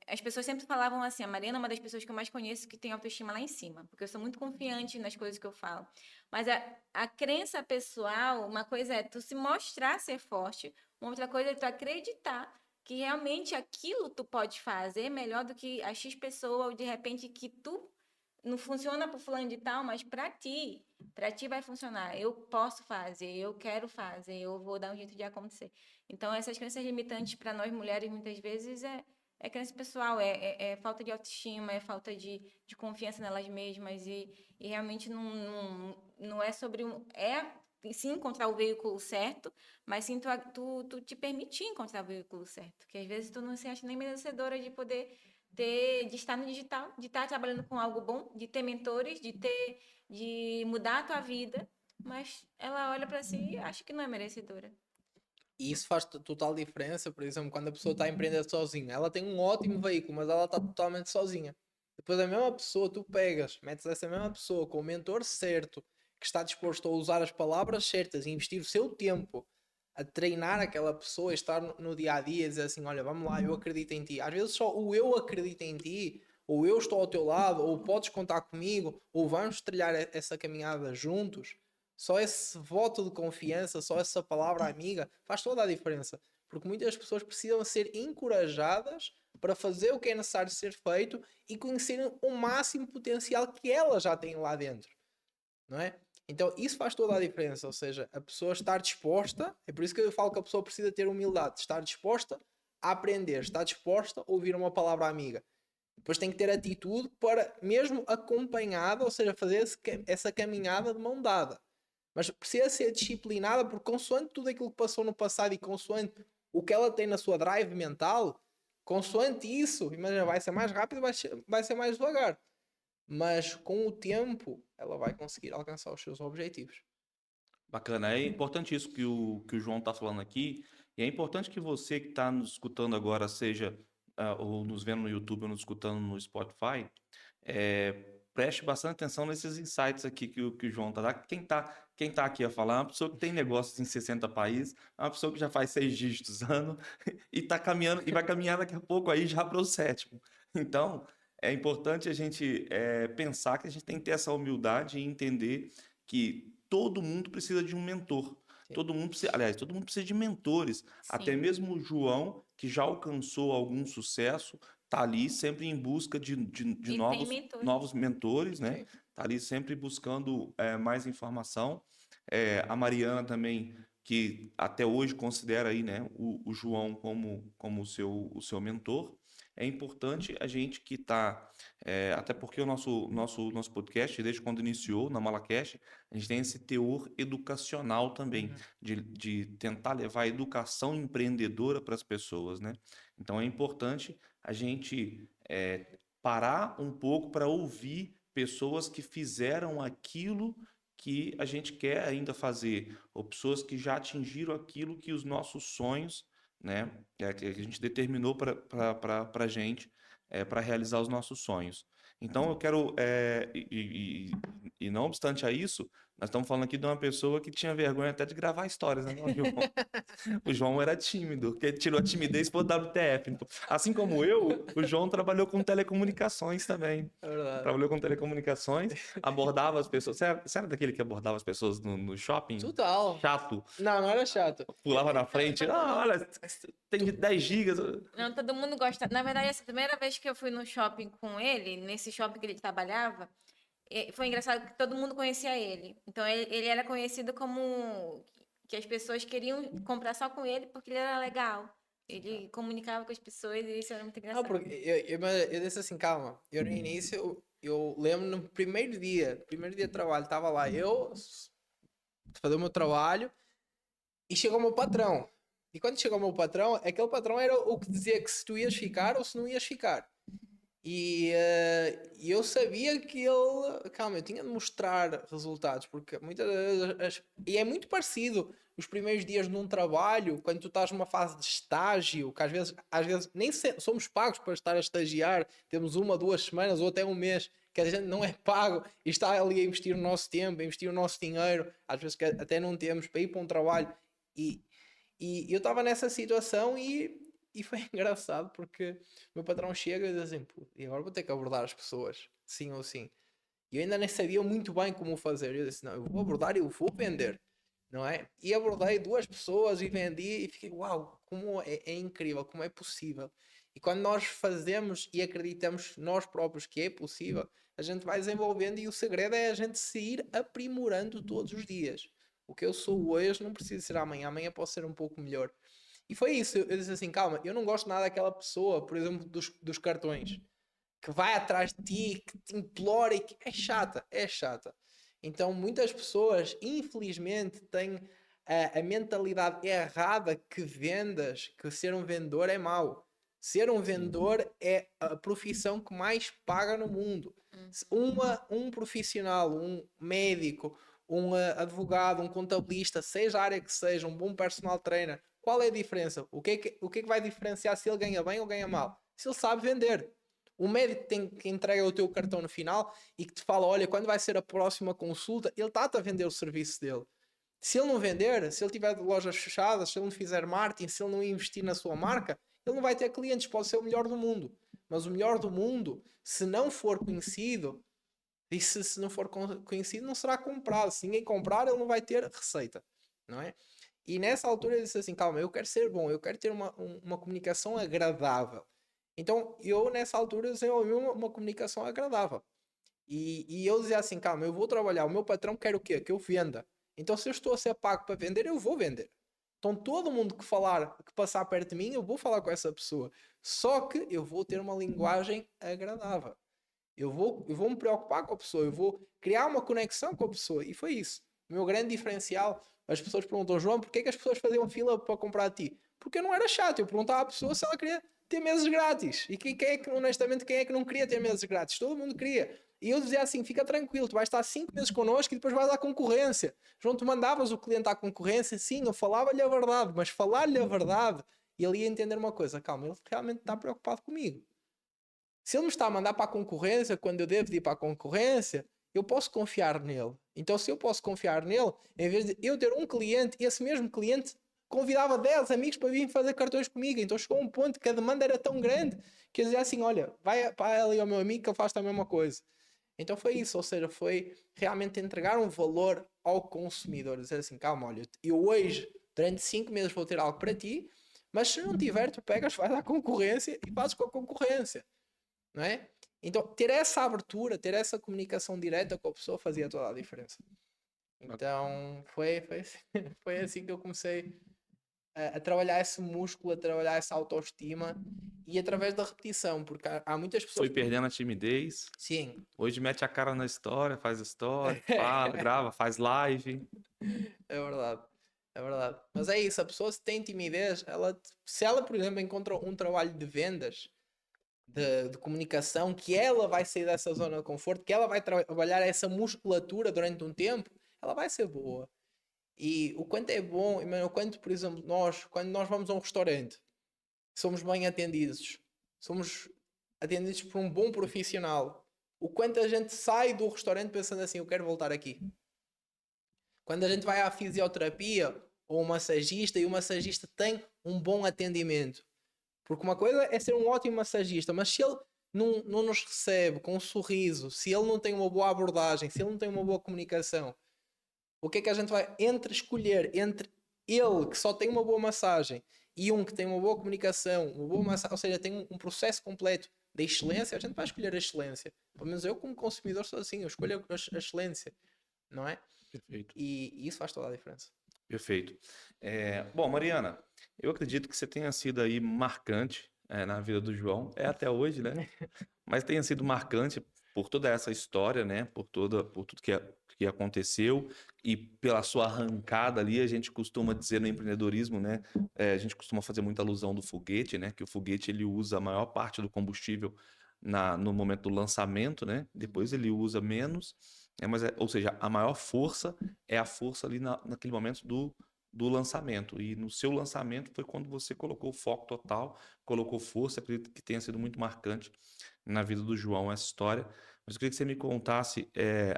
as pessoas sempre falavam assim, a Mariana é uma das pessoas que eu mais conheço que tem autoestima lá em cima, porque eu sou muito confiante nas coisas que eu falo. Mas a crença pessoal, uma coisa é tu se mostrar ser forte, uma outra coisa é tu acreditar que realmente aquilo tu pode fazer melhor do que a X pessoa, ou de repente que tu não funciona para fulano de tal, mas para ti vai funcionar. Eu posso fazer, eu quero fazer, eu vou dar um jeito de acontecer. Então, essas crenças limitantes para nós mulheres, muitas vezes, é crença pessoal, é falta de autoestima, é falta de confiança nelas mesmas e realmente não é sobre sim encontrar o veículo certo, mas sim tu te permitir encontrar o veículo certo, que às vezes tu não se acha nem merecedora de poder de estar no digital, de estar trabalhando com algo bom, de ter mentores, de mudar a tua vida, mas ela olha para si e acha que não é merecedora. E isso faz total diferença, por exemplo, quando a pessoa está a empreender sozinha. Ela tem um ótimo veículo, mas ela está totalmente sozinha. Depois a mesma pessoa, tu pegas, metes essa mesma pessoa com o mentor certo, que está disposto a usar as palavras certas e investir o seu tempo a treinar aquela pessoa, estar no dia a dia e dizer assim: olha, vamos lá, eu acredito em ti. Às vezes só o eu acredito em ti, ou eu estou ao teu lado, ou podes contar comigo, ou vamos trilhar essa caminhada juntos. Só esse voto de confiança, só essa palavra amiga faz toda a diferença. Porque muitas pessoas precisam ser encorajadas para fazer o que é necessário ser feito e conhecerem o máximo potencial que elas já têm lá dentro, não é? Então isso faz toda a diferença, ou seja, a pessoa estar disposta, é por isso que eu falo que a pessoa precisa ter humildade, estar disposta a aprender, estar disposta a ouvir uma palavra amiga. Depois tem que ter atitude para, mesmo acompanhada, ou seja, fazer essa caminhada de mão dada. Mas precisa ser disciplinada porque consoante tudo aquilo que passou no passado e consoante o que ela tem na sua drive mental, consoante isso, imagina, vai ser mais rápido, vai ser mais devagar. Mas com o tempo, ela vai conseguir alcançar os seus objetivos. Bacana. É importante isso que o João está falando aqui. E é importante que você que está nos escutando agora, seja ou nos vendo no YouTube ou nos escutando no Spotify, preste bastante atenção nesses insights aqui que o João está dando. Quem tá aqui a falar é uma pessoa que tem negócios em 60 países, é uma pessoa que já faz 6 dígitos ano e está caminhando e vai caminhar daqui a pouco aí já para o sétimo. Então, é importante a gente pensar que a gente tem que ter essa humildade e entender que todo mundo precisa de um mentor. Sim. Todo mundo precisa, aliás, todo mundo precisa de mentores. Até Sim. mesmo o João, que já alcançou algum sucesso, está ali sempre em busca de E tem mentores. novos mentores, né? Sim. Está ali sempre buscando mais informação. A Mariana também, que até hoje considera aí, né, o João como o seu mentor. É importante a gente que está, até porque o nosso podcast, desde quando iniciou na Malacast, a gente tem esse teor educacional também, de tentar levar a educação empreendedora para as pessoas, né? Então é importante a gente parar um pouco para ouvir pessoas que fizeram aquilo que a gente quer ainda fazer, ou pessoas que já atingiram aquilo que os nossos sonhos, né, que a gente determinou para a gente, para realizar os nossos sonhos. Então eu quero, e não obstante a isso, Nós estamos falando aqui de uma pessoa que tinha vergonha até de gravar histórias, né? O João, o João era tímido, que tirou a timidez pro WTF. Então, assim como eu, o João trabalhou com telecomunicações também. É verdade. Trabalhou com telecomunicações, abordava as pessoas. Você era daquele que abordava as pessoas no shopping? Total. Chato. Não, não era chato. Pulava na frente. Ah, olha, tem 10 gigas. Não, todo mundo gosta. Na verdade, essa primeira vez que eu fui no shopping com ele, nesse shopping que ele trabalhava, foi engraçado que todo mundo conhecia ele. Então, ele era conhecido como que as pessoas queriam comprar só com ele porque ele era legal. Ele comunicava com as pessoas e isso era muito Não, engraçado. porque eu disse assim, calma. Eu no início, eu lembro no primeiro dia de trabalho, estava lá eu fazer o meu trabalho e chegou o meu patrão. E quando chegou o meu patrão, aquele patrão era o que dizia que se tu ias ficar ou se não ias ficar. E eu sabia que ele, calma, eu tinha de mostrar resultados, porque muitas vezes, e é muito parecido os primeiros dias num trabalho, quando tu estás numa fase de estágio, que às vezes nem somos pagos para estar a estagiar, temos 1, 2 semanas ou até um mês, que a gente não é pago e está ali a investir o nosso tempo, a investir o nosso dinheiro, às vezes que até não temos para ir para um trabalho. E, e eu estava nessa situação e foi engraçado porque o meu patrão chega e diz assim, e agora vou ter que abordar as pessoas, sim ou sim. E eu ainda nem sabia muito bem como fazer. Eu disse, não, eu vou abordar e eu vou vender, não é? E abordei 2 pessoas e vendi e fiquei, uau, como é incrível, como é possível. E quando nós fazemos e acreditamos nós próprios que é possível, a gente vai desenvolvendo e o segredo é a gente se ir aprimorando todos os dias. O que eu sou hoje não precisa ser amanhã, amanhã pode ser um pouco melhor. E foi isso, eu disse assim, calma, eu não gosto nada daquela pessoa, por exemplo, dos cartões, que vai atrás de ti, que te implora e que é chata, é chata. Então muitas pessoas, infelizmente, têm a mentalidade errada que vendas, que ser um vendedor é mau. Ser um vendedor é a profissão que mais paga no mundo. Um profissional, um médico, um advogado, um contabilista, seja a área que seja, um bom personal trainer, qual é a diferença? O que é que vai diferenciar se ele ganha bem ou ganha mal? Se ele sabe vender. O médico que entrega o teu cartão no final e que te fala, olha, quando vai ser a próxima consulta, ele está-te a vender o serviço dele. Se ele não vender, se ele tiver lojas fechadas, se ele não fizer marketing, se ele não investir na sua marca, ele não vai ter clientes, pode ser o melhor do mundo. Mas o melhor do mundo, se não for conhecido, e se não for conhecido, não será comprado. Se ninguém comprar, ele não vai ter receita, não é? E nessa altura eu disse assim, calma, eu quero ser bom, eu quero ter uma comunicação agradável. Então eu nessa altura desenvolvi uma comunicação agradável. E eu dizia assim, calma, eu vou trabalhar, o meu patrão quer o quê? Que eu venda. Então se eu estou a ser pago para vender, eu vou vender. Então todo mundo que passar perto de mim, eu vou falar com essa pessoa. Só que eu vou ter uma linguagem agradável. Eu vou me preocupar com a pessoa, eu vou criar uma conexão com a pessoa. E foi isso. O meu grande diferencial, as pessoas perguntam, João, porquê é que as pessoas faziam fila para comprar a ti? Porque eu não era chato, eu perguntava à pessoa se ela queria ter meses grátis. E quem é que, honestamente, quem é que não queria ter meses grátis? Todo mundo queria. E eu dizia assim, fica tranquilo, tu vais estar 5 meses connosco e depois vais à concorrência. João, tu mandavas o cliente à concorrência? Sim, eu falava-lhe a verdade, mas falar-lhe a verdade, e ele ia entender uma coisa, calma, ele realmente está preocupado comigo. Se ele me está a mandar para a concorrência, quando eu devo ir para a concorrência, eu posso confiar nele. Então, se eu posso confiar nele, em vez de eu ter um cliente, esse mesmo cliente convidava 10 amigos para virem fazer cartões comigo. Então, chegou a um ponto que a demanda era tão grande que eu dizia assim: olha, vai para ali ao meu amigo que ele faz a mesma coisa. Então, foi isso. Ou seja, foi realmente entregar um valor ao consumidor. Dizer assim: calma, olha, eu hoje, durante 5 meses, vou ter algo para ti, mas se não tiver, tu pegas, vais à concorrência e fazes com a concorrência. Não é? Então, ter essa abertura, ter essa comunicação direta com a pessoa fazia toda a diferença. Então, foi assim que eu comecei a trabalhar esse músculo, a trabalhar essa autoestima e através da repetição, porque há muitas pessoas... Foi perdendo a timidez. Sim. Hoje mete a cara na história, fala, grava, faz live. É verdade. É verdade. Mas é isso, a pessoa se tem timidez, se ela, por exemplo, encontra um trabalho de vendas, de comunicação, que ela vai sair dessa zona de conforto, que ela vai trabalhar essa musculatura durante um tempo, ela vai ser boa. E o quanto é bom, o quanto, por exemplo, quando nós vamos a um restaurante, somos bem atendidos, somos atendidos por um bom profissional, o quanto a gente sai do restaurante pensando assim, eu quero voltar aqui. Quando a gente vai à fisioterapia ou um massagista e o massagista tem um bom atendimento. Porque uma coisa é ser um ótimo massagista, mas se ele não nos recebe com um sorriso, se ele não tem uma boa abordagem, se ele não tem uma boa comunicação, o que é que a gente vai escolher entre ele que só tem uma boa massagem e um que tem uma boa comunicação, uma boa massagem, ou seja, tem um processo completo da excelência, a gente vai escolher a excelência. Pelo menos eu, como consumidor, sou assim, eu escolho a excelência, não é? Perfeito. E isso faz toda a diferença. Perfeito. Bom, Mariana, eu acredito que você tenha sido aí marcante na vida do João, até hoje, né? Mas tenha sido marcante por toda essa história, né? Por tudo que aconteceu e pela sua arrancada ali. A gente costuma dizer no empreendedorismo, né? A gente costuma fazer muita alusão do foguete, né? Que o foguete ele usa a maior parte do combustível no momento do lançamento, né? Depois ele usa menos, ou seja, a maior força é a força ali naquele momento do lançamento. E no seu lançamento foi quando você colocou o foco total, colocou força. Acredito que tenha sido muito marcante na vida do João essa história. Mas eu queria que você me contasse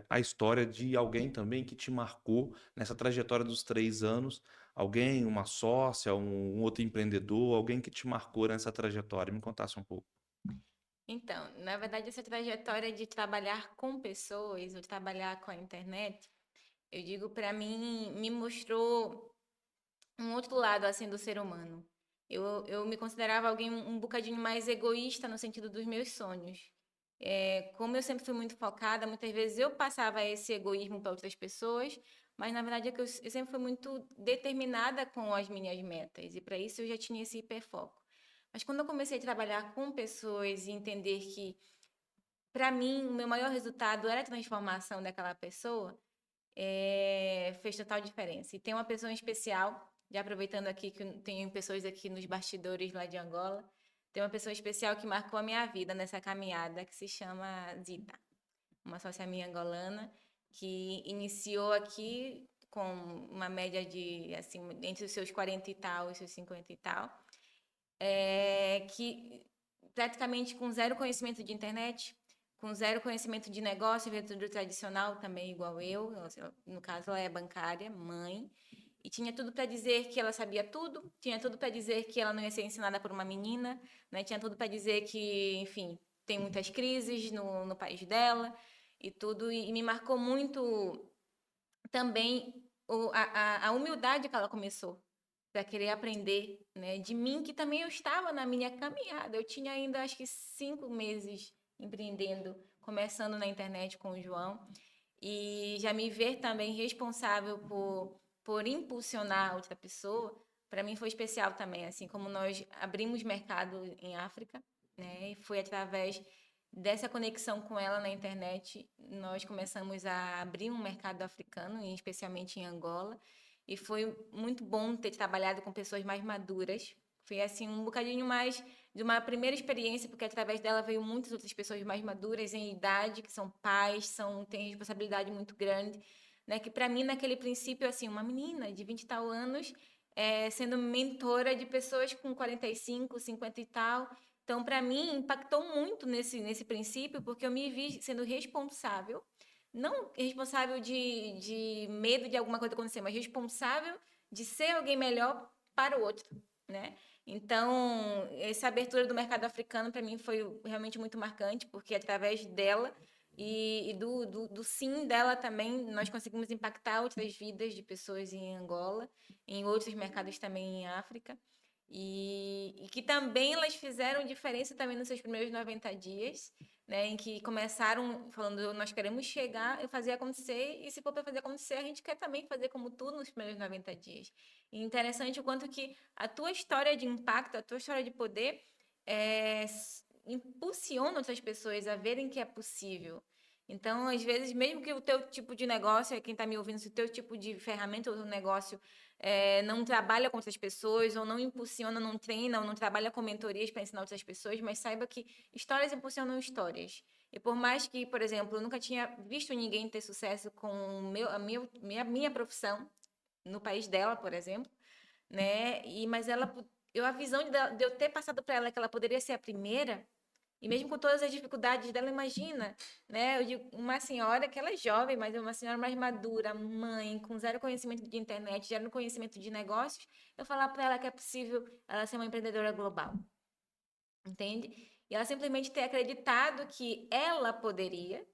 a história de alguém também que te marcou nessa trajetória dos 3 anos. Alguém, uma sócia, um outro empreendedor, alguém que te marcou nessa trajetória. Me contasse um pouco. Então, na verdade, essa trajetória de trabalhar com pessoas, ou de trabalhar com a internet, eu digo, para mim, me mostrou um outro lado, assim, do ser humano. Eu me considerava alguém um bocadinho mais egoísta no sentido dos meus sonhos. Como eu sempre fui muito focada, muitas vezes eu passava esse egoísmo para outras pessoas, mas na verdade é que eu sempre fui muito determinada com as minhas metas, e para isso eu já tinha esse hiperfoco. Mas quando eu comecei a trabalhar com pessoas e entender que, para mim, o meu maior resultado era a transformação daquela pessoa, fez total diferença. E tem uma pessoa em especial, já aproveitando aqui que tem pessoas aqui nos bastidores lá de Angola, tem uma pessoa especial que marcou a minha vida nessa caminhada, que se chama Zita, uma sócia minha angolana, que iniciou aqui com uma média de, assim, entre os seus 40 e tal, os seus 50 e tal, que praticamente com zero conhecimento de internet, com zero conhecimento de negócio, dentro do tradicional também, igual eu. No caso, ela é bancária, mãe, e tinha tudo para dizer que ela sabia tudo, tinha tudo para dizer que ela não ia ser ensinada por uma menina, né? Tinha tudo para dizer que, enfim, tem muitas crises no país dela e tudo, e me marcou muito também a humildade que ela começou para querer aprender, né, de mim, que também eu estava na minha caminhada. Eu tinha ainda, acho que 5 meses empreendendo, começando na internet com o João, e já me ver também responsável por impulsionar outra pessoa, para mim foi especial também, assim como nós abrimos mercado em África, né, e foi através dessa conexão com ela na internet, nós começamos a abrir um mercado africano, e especialmente em Angola, e foi muito bom ter trabalhado com pessoas mais maduras. Foi assim um bocadinho mais de uma primeira experiência, porque através dela veio muitas outras pessoas mais maduras em idade, que são pais, têm responsabilidade muito grande, né? Que para mim naquele princípio assim, uma menina de 20 e tal anos, sendo mentora de pessoas com 45, 50 e tal. Então, para mim, impactou muito nesse princípio, porque eu me vi sendo responsável, não responsável de medo de alguma coisa acontecer, mas responsável de ser alguém melhor para o outro, né? Então, essa abertura do mercado africano para mim foi realmente muito marcante, porque através dela e do sim dela também, nós conseguimos impactar outras vidas de pessoas em Angola, em outros mercados também em África. E que também elas fizeram diferença também nos seus primeiros 90 dias, né, em que começaram falando, nós queremos chegar e fazer acontecer, e se for para fazer acontecer, a gente quer também fazer como tudo nos primeiros 90 dias. E interessante o quanto que a tua história de impacto, a tua história de poder, impulsiona outras pessoas a verem que é possível. Então, às vezes, mesmo que o teu tipo de negócio, quem está me ouvindo, se o teu tipo de ferramenta ou negócio não trabalha com outras pessoas, ou não impulsiona, não treina, ou não trabalha com mentorias para ensinar outras pessoas, mas saiba que histórias impulsionam histórias. E por mais que, por exemplo, eu nunca tinha visto ninguém ter sucesso com a minha profissão, no país dela, por exemplo, né? Mas a visão de eu ter passado para ela que ela poderia ser a primeira, E mesmo com todas as dificuldades dela, imagina, né? Eu digo, uma senhora que ela é jovem, mas é uma senhora mais madura, mãe, com zero conhecimento de internet, zero conhecimento de negócios, eu falar para ela que é possível ela ser uma empreendedora global, entende? E ela simplesmente ter acreditado que ela poderia,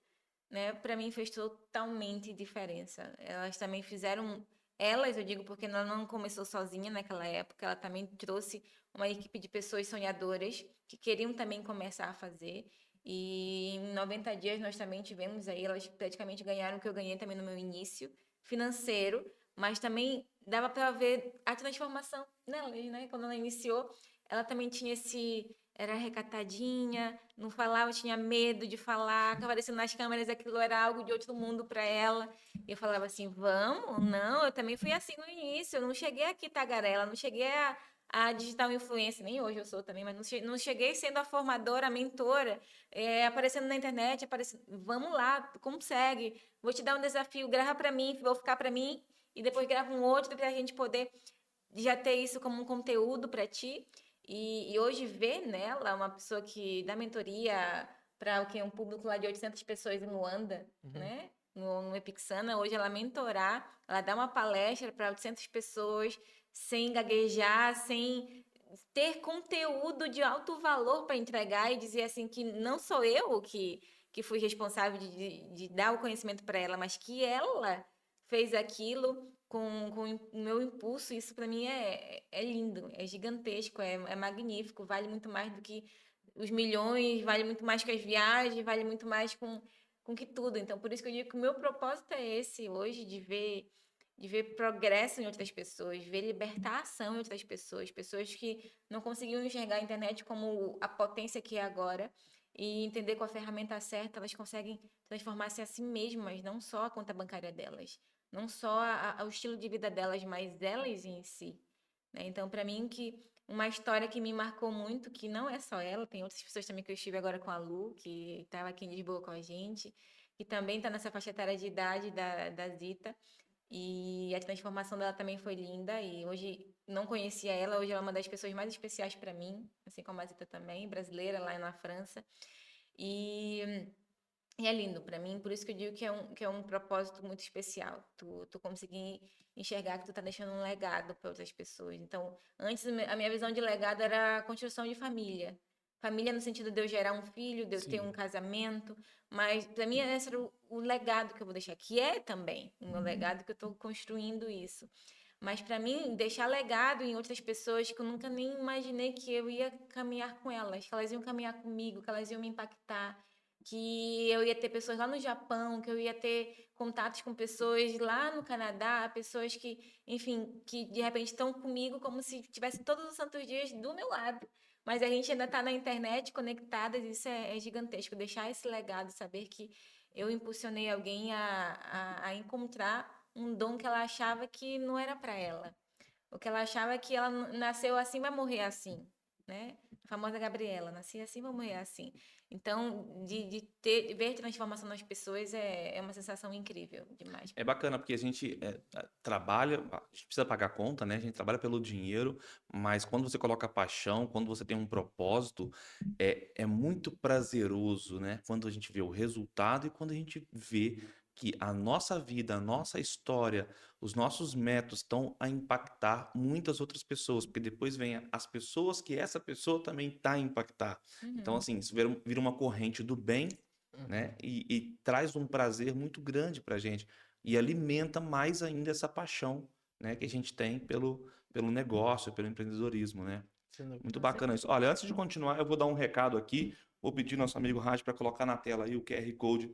né? Para mim fez totalmente diferença. Elas também fizeram, elas, eu digo porque ela não começou sozinha naquela época, ela também trouxe uma equipe de pessoas sonhadoras que queriam também começar a fazer. E em 90 dias nós também tivemos aí, elas praticamente ganharam o que eu ganhei também no meu início financeiro, mas também dava para ver a transformação nelas, né? Quando ela iniciou, ela também tinha esse era recatadinha, não falava, tinha medo de falar, ficava aparecendo nas câmeras, aquilo era algo de outro mundo para ela. E eu falava assim, vamos? Não, eu também fui assim no início, eu não cheguei aqui tagarela, não cheguei a digital influencer, nem hoje eu sou também, mas não cheguei sendo a formadora, a mentora, aparecendo na internet, aparecendo, vamos lá, consegue, vou te dar um desafio, grava para mim, vou ficar para mim, e depois grava um outro para a gente poder já ter isso como um conteúdo para ti. E hoje ver nela uma pessoa que dá mentoria para o que um público lá de 800 pessoas em Luanda, Uhum. né? No Epixana, hoje ela mentorar, ela dá uma palestra para 800 pessoas sem gaguejar, sem ter conteúdo de alto valor para entregar e dizer assim que não sou eu que fui responsável de dar o conhecimento para ela, mas que ela fez aquilo com o meu impulso, isso para mim é lindo, é gigantesco, é magnífico, vale muito mais do que os milhões, vale muito mais que as viagens, vale muito mais com que tudo. Então, por isso que eu digo que o meu propósito é esse hoje, de ver progresso em outras pessoas, ver libertação em outras pessoas, pessoas que não conseguiam enxergar a internet como a potência que é agora, e entender com a ferramenta certa, elas conseguem transformar-se a si mesmas, não só a conta bancária delas, não só o estilo de vida delas, mas elas em si, né? Então, para mim, que uma história que me marcou muito, que não é só ela, tem outras pessoas também que eu estive agora com a Lu, que estava aqui em Lisboa com a gente, que também está nessa faixa etária de idade da Zita, e a transformação dela também foi linda, e hoje não conhecia ela, hoje ela é uma das pessoas mais especiais para mim, assim como a Zita também, brasileira lá na França, e e é lindo para mim, por isso que eu digo que é um propósito muito especial. Tu conseguir enxergar que tu tá deixando um legado para outras pessoas. Então, antes a minha visão de legado era a construção de família. Família no sentido de eu gerar um filho, de eu ter um Sim. casamento, mas para mim esse era o legado que eu vou deixar, que é também o meu legado que eu estou construindo isso. Mas para mim, deixar legado em outras pessoas que eu nunca nem imaginei que eu ia caminhar com elas, que elas iam caminhar comigo, que elas iam me impactar, que eu ia ter pessoas lá no Japão, que eu ia ter contatos com pessoas lá no Canadá, pessoas que, enfim, que de repente estão comigo como se tivesse todos os santos dias do meu lado. Mas a gente ainda está na internet conectadas, isso é gigantesco. Deixar esse legado, saber que eu impulsionei alguém a encontrar um dom que ela achava que não era para ela. O que ela achava que ela nasceu assim, vai morrer assim, né? A famosa Gabriela, nasci assim, vou morrer assim. Então, de ver transformação nas pessoas é uma sensação incrível demais É para mim. bacana porque a gente trabalha, a gente precisa pagar conta, né? A gente trabalha pelo dinheiro, mas quando você coloca paixão, quando você tem um propósito, é muito prazeroso, né? Quando a gente vê o resultado e quando a gente vê que a nossa vida, a nossa história, os nossos métodos estão a impactar muitas outras pessoas, porque depois vem as pessoas que essa pessoa também está a impactar. Então, Uhum. assim, isso vira uma corrente do bem, né? Uhum. E traz um prazer muito grande para a gente e alimenta mais ainda essa paixão, né, que a gente tem pelo negócio, pelo empreendedorismo, né? Sem dúvida. Muito Com bacana isso. certeza. Olha, antes de continuar, eu vou dar um recado aqui. Vou pedir nosso amigo Raj para colocar na tela aí o QR Code.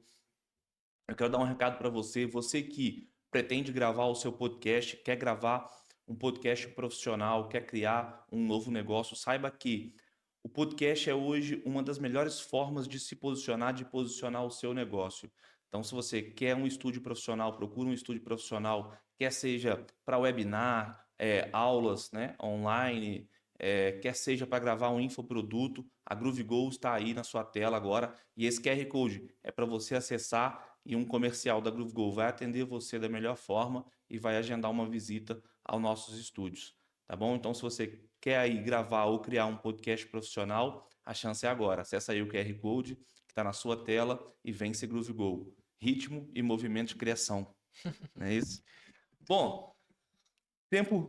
Eu quero dar um recado para você, você que pretende gravar o seu podcast, quer gravar um podcast profissional, quer criar um novo negócio, saiba que o podcast é hoje uma das melhores formas de se posicionar, de posicionar o seu negócio. Então, se você quer um estúdio profissional, procura um estúdio profissional, quer seja para webinar, aulas, né, online, quer seja para gravar um infoproduto, a GrooveGo está aí na sua tela agora e esse QR Code é para você acessar e um comercial da GrooveGo vai atender você da melhor forma e vai agendar uma visita aos nossos estúdios, tá bom? Então, se você quer aí gravar ou criar um podcast profissional, a chance é agora. Acessa aí o QR Code que está na sua tela e vence Groove Go. Ritmo e movimento de criação. Não é isso? Bom,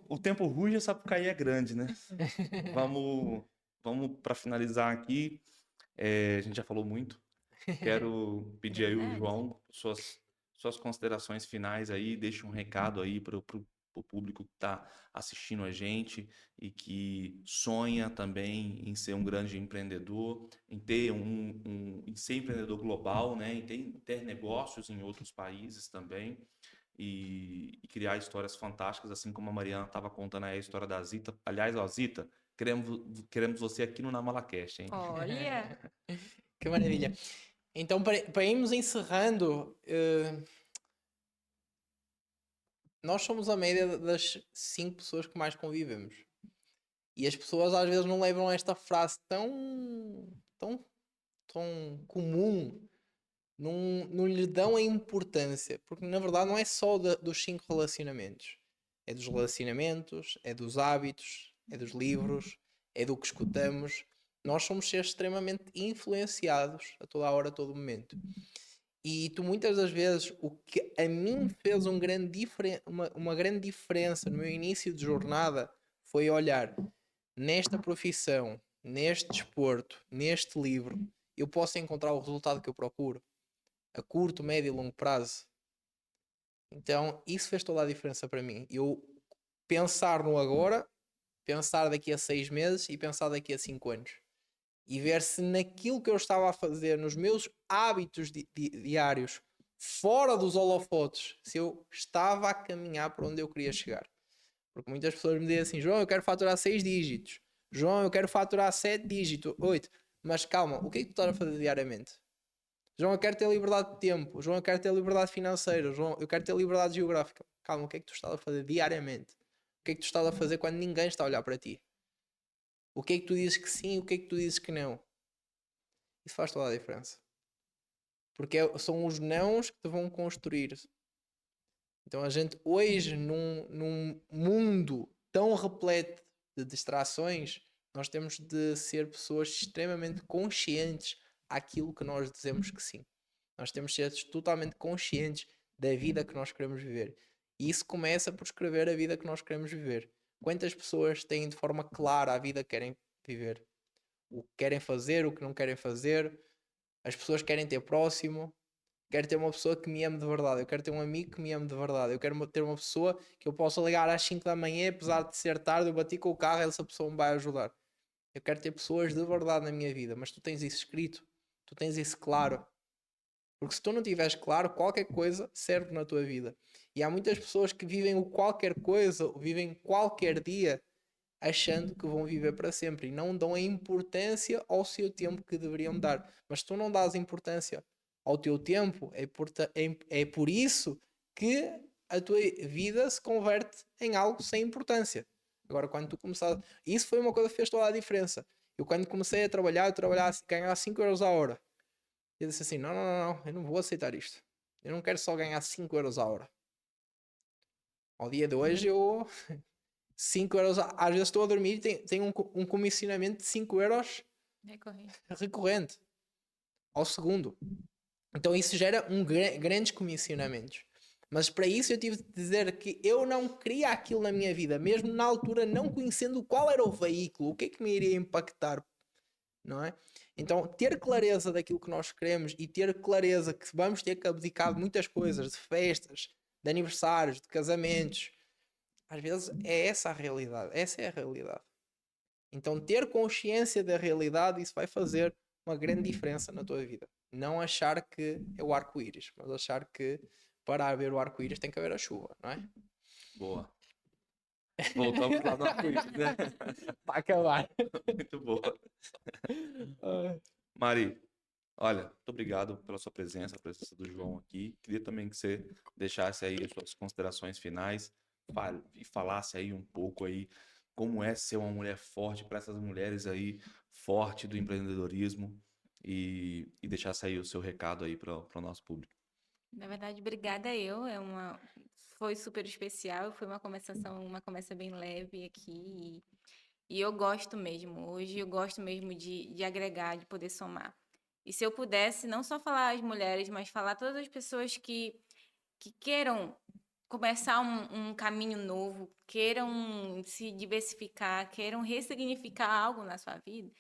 o tempo ruge, a Sapucaí é grande, né? Vamos para finalizar aqui. A gente já falou muito. Quero pedir aí o Verdade. João, suas considerações finais aí, deixa um recado aí para o público que está assistindo a gente e que sonha também em ser um grande empreendedor, em ter em ser empreendedor global, né? Em ter negócios em outros países também e criar histórias fantásticas, assim como a Mariana estava contando aí a história da Zita. Aliás, ó, Zita, queremos você aqui no Namalacast, hein? Olha, Que maravilha. Então, para irmos encerrando, nós somos a média das 5 pessoas que mais convivemos. E as pessoas às vezes não levam esta frase tão comum, não lhe dão a importância, porque na verdade não é só dos 5 relacionamentos. É dos relacionamentos, é dos hábitos, é dos livros, é do que escutamos. Nós somos seres extremamente influenciados a toda a hora, a todo momento. E tu muitas das vezes, o que a mim fez uma grande diferença no meu início de jornada foi olhar nesta profissão, neste desporto, neste livro, eu posso encontrar o resultado que eu procuro a curto, médio e longo prazo. Então isso fez toda a diferença para mim. Eu pensar no agora, pensar daqui a 6 meses e pensar daqui a 5 anos. E ver se naquilo que eu estava a fazer, nos meus hábitos diários, fora dos holofotes, se eu estava a caminhar para onde eu queria chegar. Porque muitas pessoas me dizem assim: João, eu quero faturar 6 dígitos. João, eu quero faturar 7 dígitos, 8. Mas calma, o que é que tu estás a fazer diariamente? João, eu quero ter liberdade de tempo. João, eu quero ter liberdade financeira. João, eu quero ter liberdade geográfica. Calma, o que é que tu estás a fazer diariamente? O que é que tu estás a fazer quando ninguém está a olhar para ti? O que é que tu dizes que sim, o que é que tu dizes que não? Isso faz toda a diferença. Porque são os nãos que te vão construir. Então a gente hoje, num mundo tão repleto de distrações, nós temos de ser pessoas extremamente conscientes àquilo que nós dizemos que sim. Nós temos de ser totalmente conscientes da vida que nós queremos viver. E isso começa por escrever a vida que nós queremos viver. Quantas pessoas têm de forma clara a vida que querem viver? O que querem fazer, o que não querem fazer. As pessoas querem ter próximo. Quero ter uma pessoa que me ame de verdade. Eu quero ter um amigo que me ame de verdade. Eu quero ter uma pessoa que eu possa ligar às 5 da manhã, apesar de ser tarde, eu bati com o carro e essa pessoa me vai ajudar. Eu quero ter pessoas de verdade na minha vida. Mas tu tens isso escrito. Tu tens isso claro. Porque se tu não tiveres claro, qualquer coisa serve na tua vida. E há muitas pessoas que vivem o qualquer coisa, vivem qualquer dia, achando que vão viver para sempre. E não dão a importância ao seu tempo que deveriam dar. Mas se tu não dás importância ao teu tempo, é por isso que a tua vida se converte em algo sem importância. Agora, quando tu começaste... Isso foi uma coisa que fez toda a diferença. Eu quando comecei a trabalhar, ganhava 5 euros a hora. Eu disse assim, não, eu não vou aceitar isto. Eu não quero só ganhar 5 euros a hora. Ao dia de hoje, eu... 5 euros, às vezes estou a dormir e tenho um comissionamento de 5 euros recorrente ao segundo. Então isso gera grandes comissionamentos. Mas para isso eu tive de dizer que eu não queria aquilo na minha vida, mesmo na altura não conhecendo qual era o veículo, o que é que me iria impactar, não é? Então ter clareza daquilo que nós queremos e ter clareza que vamos ter que abdicar de muitas coisas, de festas, de aniversários, de casamentos, às vezes é essa a realidade, essa é a realidade. Então ter consciência da realidade, isso vai fazer uma grande diferença na tua vida. Não achar que é o arco-íris, mas achar que para haver o arco-íris tem que haver a chuva, não é? Boa. Voltamos lá no arco-íris, né? Para acabar. Muito boa. Mari, olha, muito obrigado pela sua presença, a presença do João aqui. Queria também que você deixasse aí as suas considerações finais e falasse aí um pouco aí como é ser uma mulher forte para essas mulheres aí, forte do empreendedorismo e deixasse aí o seu recado aí para o nosso público. Na verdade, obrigada eu. Foi super especial. Foi uma conversa bem leve aqui. E eu gosto mesmo. Hoje eu gosto mesmo de agregar, de poder somar. E se eu pudesse, não só falar às mulheres, mas falar a todas as pessoas que queiram começar um caminho novo, queiram se diversificar, queiram ressignificar algo na sua vida,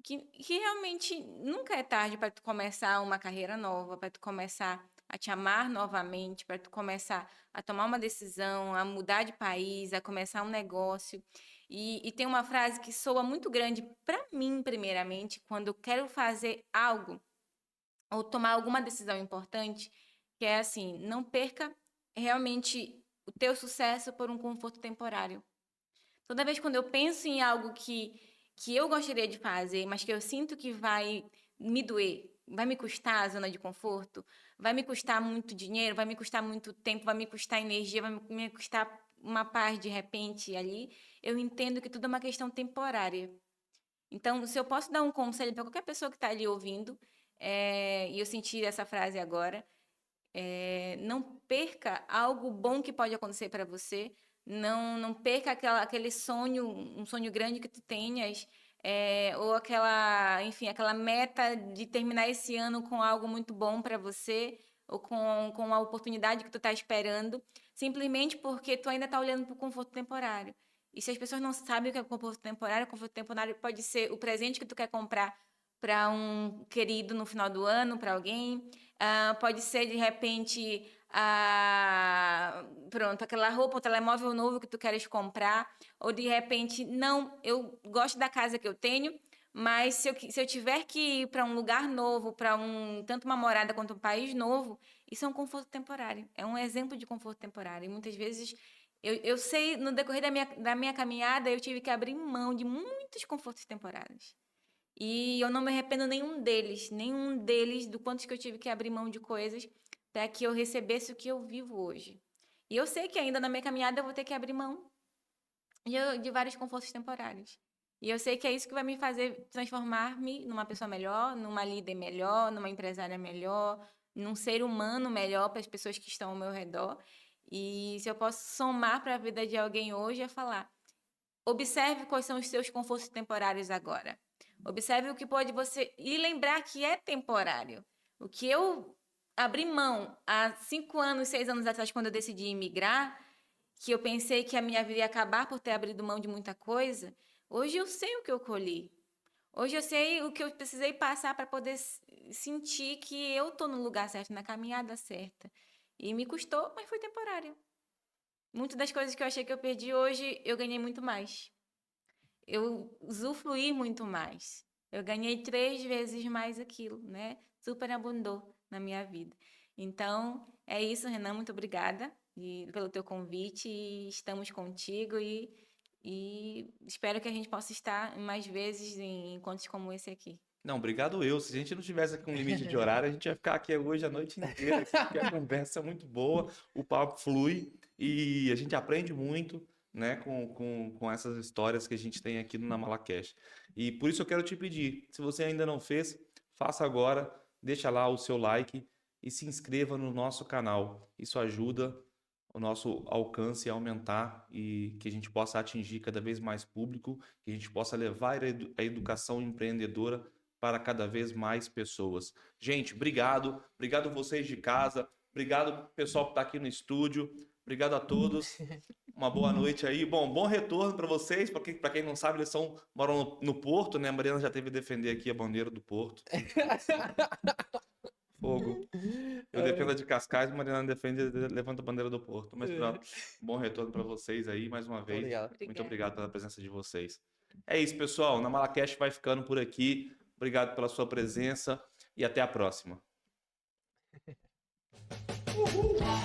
que realmente nunca é tarde para tu começar uma carreira nova, para tu começar a te amar novamente, para tu começar a tomar uma decisão, a mudar de país, a começar um negócio. E tem uma frase que soa muito grande para mim, primeiramente, quando eu quero fazer algo ou tomar alguma decisão importante, que é assim, não perca realmente o teu sucesso por um conforto temporário. Toda vez quando eu penso em algo que eu gostaria de fazer, mas que eu sinto que vai me doer, vai me custar a zona de conforto, vai me custar muito dinheiro, vai me custar muito tempo, vai me custar energia, vai me custar uma paz de repente ali, eu entendo que tudo é uma questão temporária. Então, se eu posso dar um conselho para qualquer pessoa que está ali ouvindo, e eu senti essa frase agora, não perca algo bom que pode acontecer para você, não perca aquele sonho, um sonho grande que tu tenhas, ou aquela, enfim, aquela meta de terminar esse ano com algo muito bom para você, ou com a oportunidade que tu está esperando, simplesmente porque tu ainda está olhando para o conforto temporário. E se as pessoas não sabem o que é conforto temporário pode ser o presente que tu quer comprar para um querido no final do ano, para alguém. Pode ser, de repente, pronto, aquela roupa, o telemóvel novo que tu queres comprar. Ou, de repente, não, eu gosto da casa que eu tenho, mas se eu tiver que ir para um lugar novo, tanto uma morada quanto um país novo, isso é um conforto temporário. É um exemplo de conforto temporário. E muitas vezes, eu sei, no decorrer da minha caminhada, eu tive que abrir mão de muitos confortos temporários. E eu não me arrependo nenhum deles, do quanto que eu tive que abrir mão de coisas para que eu recebesse o que eu vivo hoje. E eu sei que ainda na minha caminhada eu vou ter que abrir mão de vários confortos temporários. E eu sei que é isso que vai me fazer transformar-me numa pessoa melhor, numa líder melhor, numa empresária melhor, num ser humano melhor para as pessoas que estão ao meu redor. E se eu posso somar para a vida de alguém hoje, é falar: observe quais são os seus confortos temporários agora. Observe o que pode você... E lembrar que é temporário. O que eu abri mão há 5 anos, 6 anos atrás, quando eu decidi emigrar, que eu pensei que a minha vida ia acabar por ter abrido mão de muita coisa, hoje eu sei o que eu colhi. Hoje eu sei o que eu precisei passar para poder sentir que eu estou no lugar certo, na caminhada certa. E me custou, mas foi temporário. Muitas das coisas que eu achei que eu perdi hoje, eu ganhei muito mais. Eu usufruí muito mais. Eu ganhei 3 vezes mais aquilo, né? Superabundou na minha vida. Então, é isso, Renan. Muito obrigada pelo teu convite. E estamos contigo e espero que a gente possa estar mais vezes em encontros como esse aqui. Não, obrigado eu. Se a gente não tivesse aqui um limite de horário, a gente ia ficar aqui hoje a noite inteira, aqui, porque a conversa é muito boa, o papo flui e a gente aprende muito, né, com essas histórias que a gente tem aqui no Namalacash. E por isso eu quero te pedir, se você ainda não fez, faça agora, deixa lá o seu like e se inscreva no nosso canal. Isso ajuda o nosso alcance a aumentar e que a gente possa atingir cada vez mais público, que a gente possa levar a educação empreendedora para cada vez mais pessoas. Gente, obrigado. Obrigado vocês de casa. Obrigado pessoal que está aqui no estúdio. Obrigado a todos. Uma boa noite aí. Bom retorno para vocês. Para quem não sabe, eles moram no Porto, né? A Mariana já teve que defender aqui a bandeira do Porto. Fogo. Eu defendo a de Cascais, a Mariana levanta a bandeira do Porto. Mas pronto, bom retorno para vocês aí, mais uma vez. Obrigado. Muito obrigado pela presença de vocês. É isso, pessoal. O Namalacash vai ficando por aqui. Obrigado pela sua presença e até a próxima. Uhul!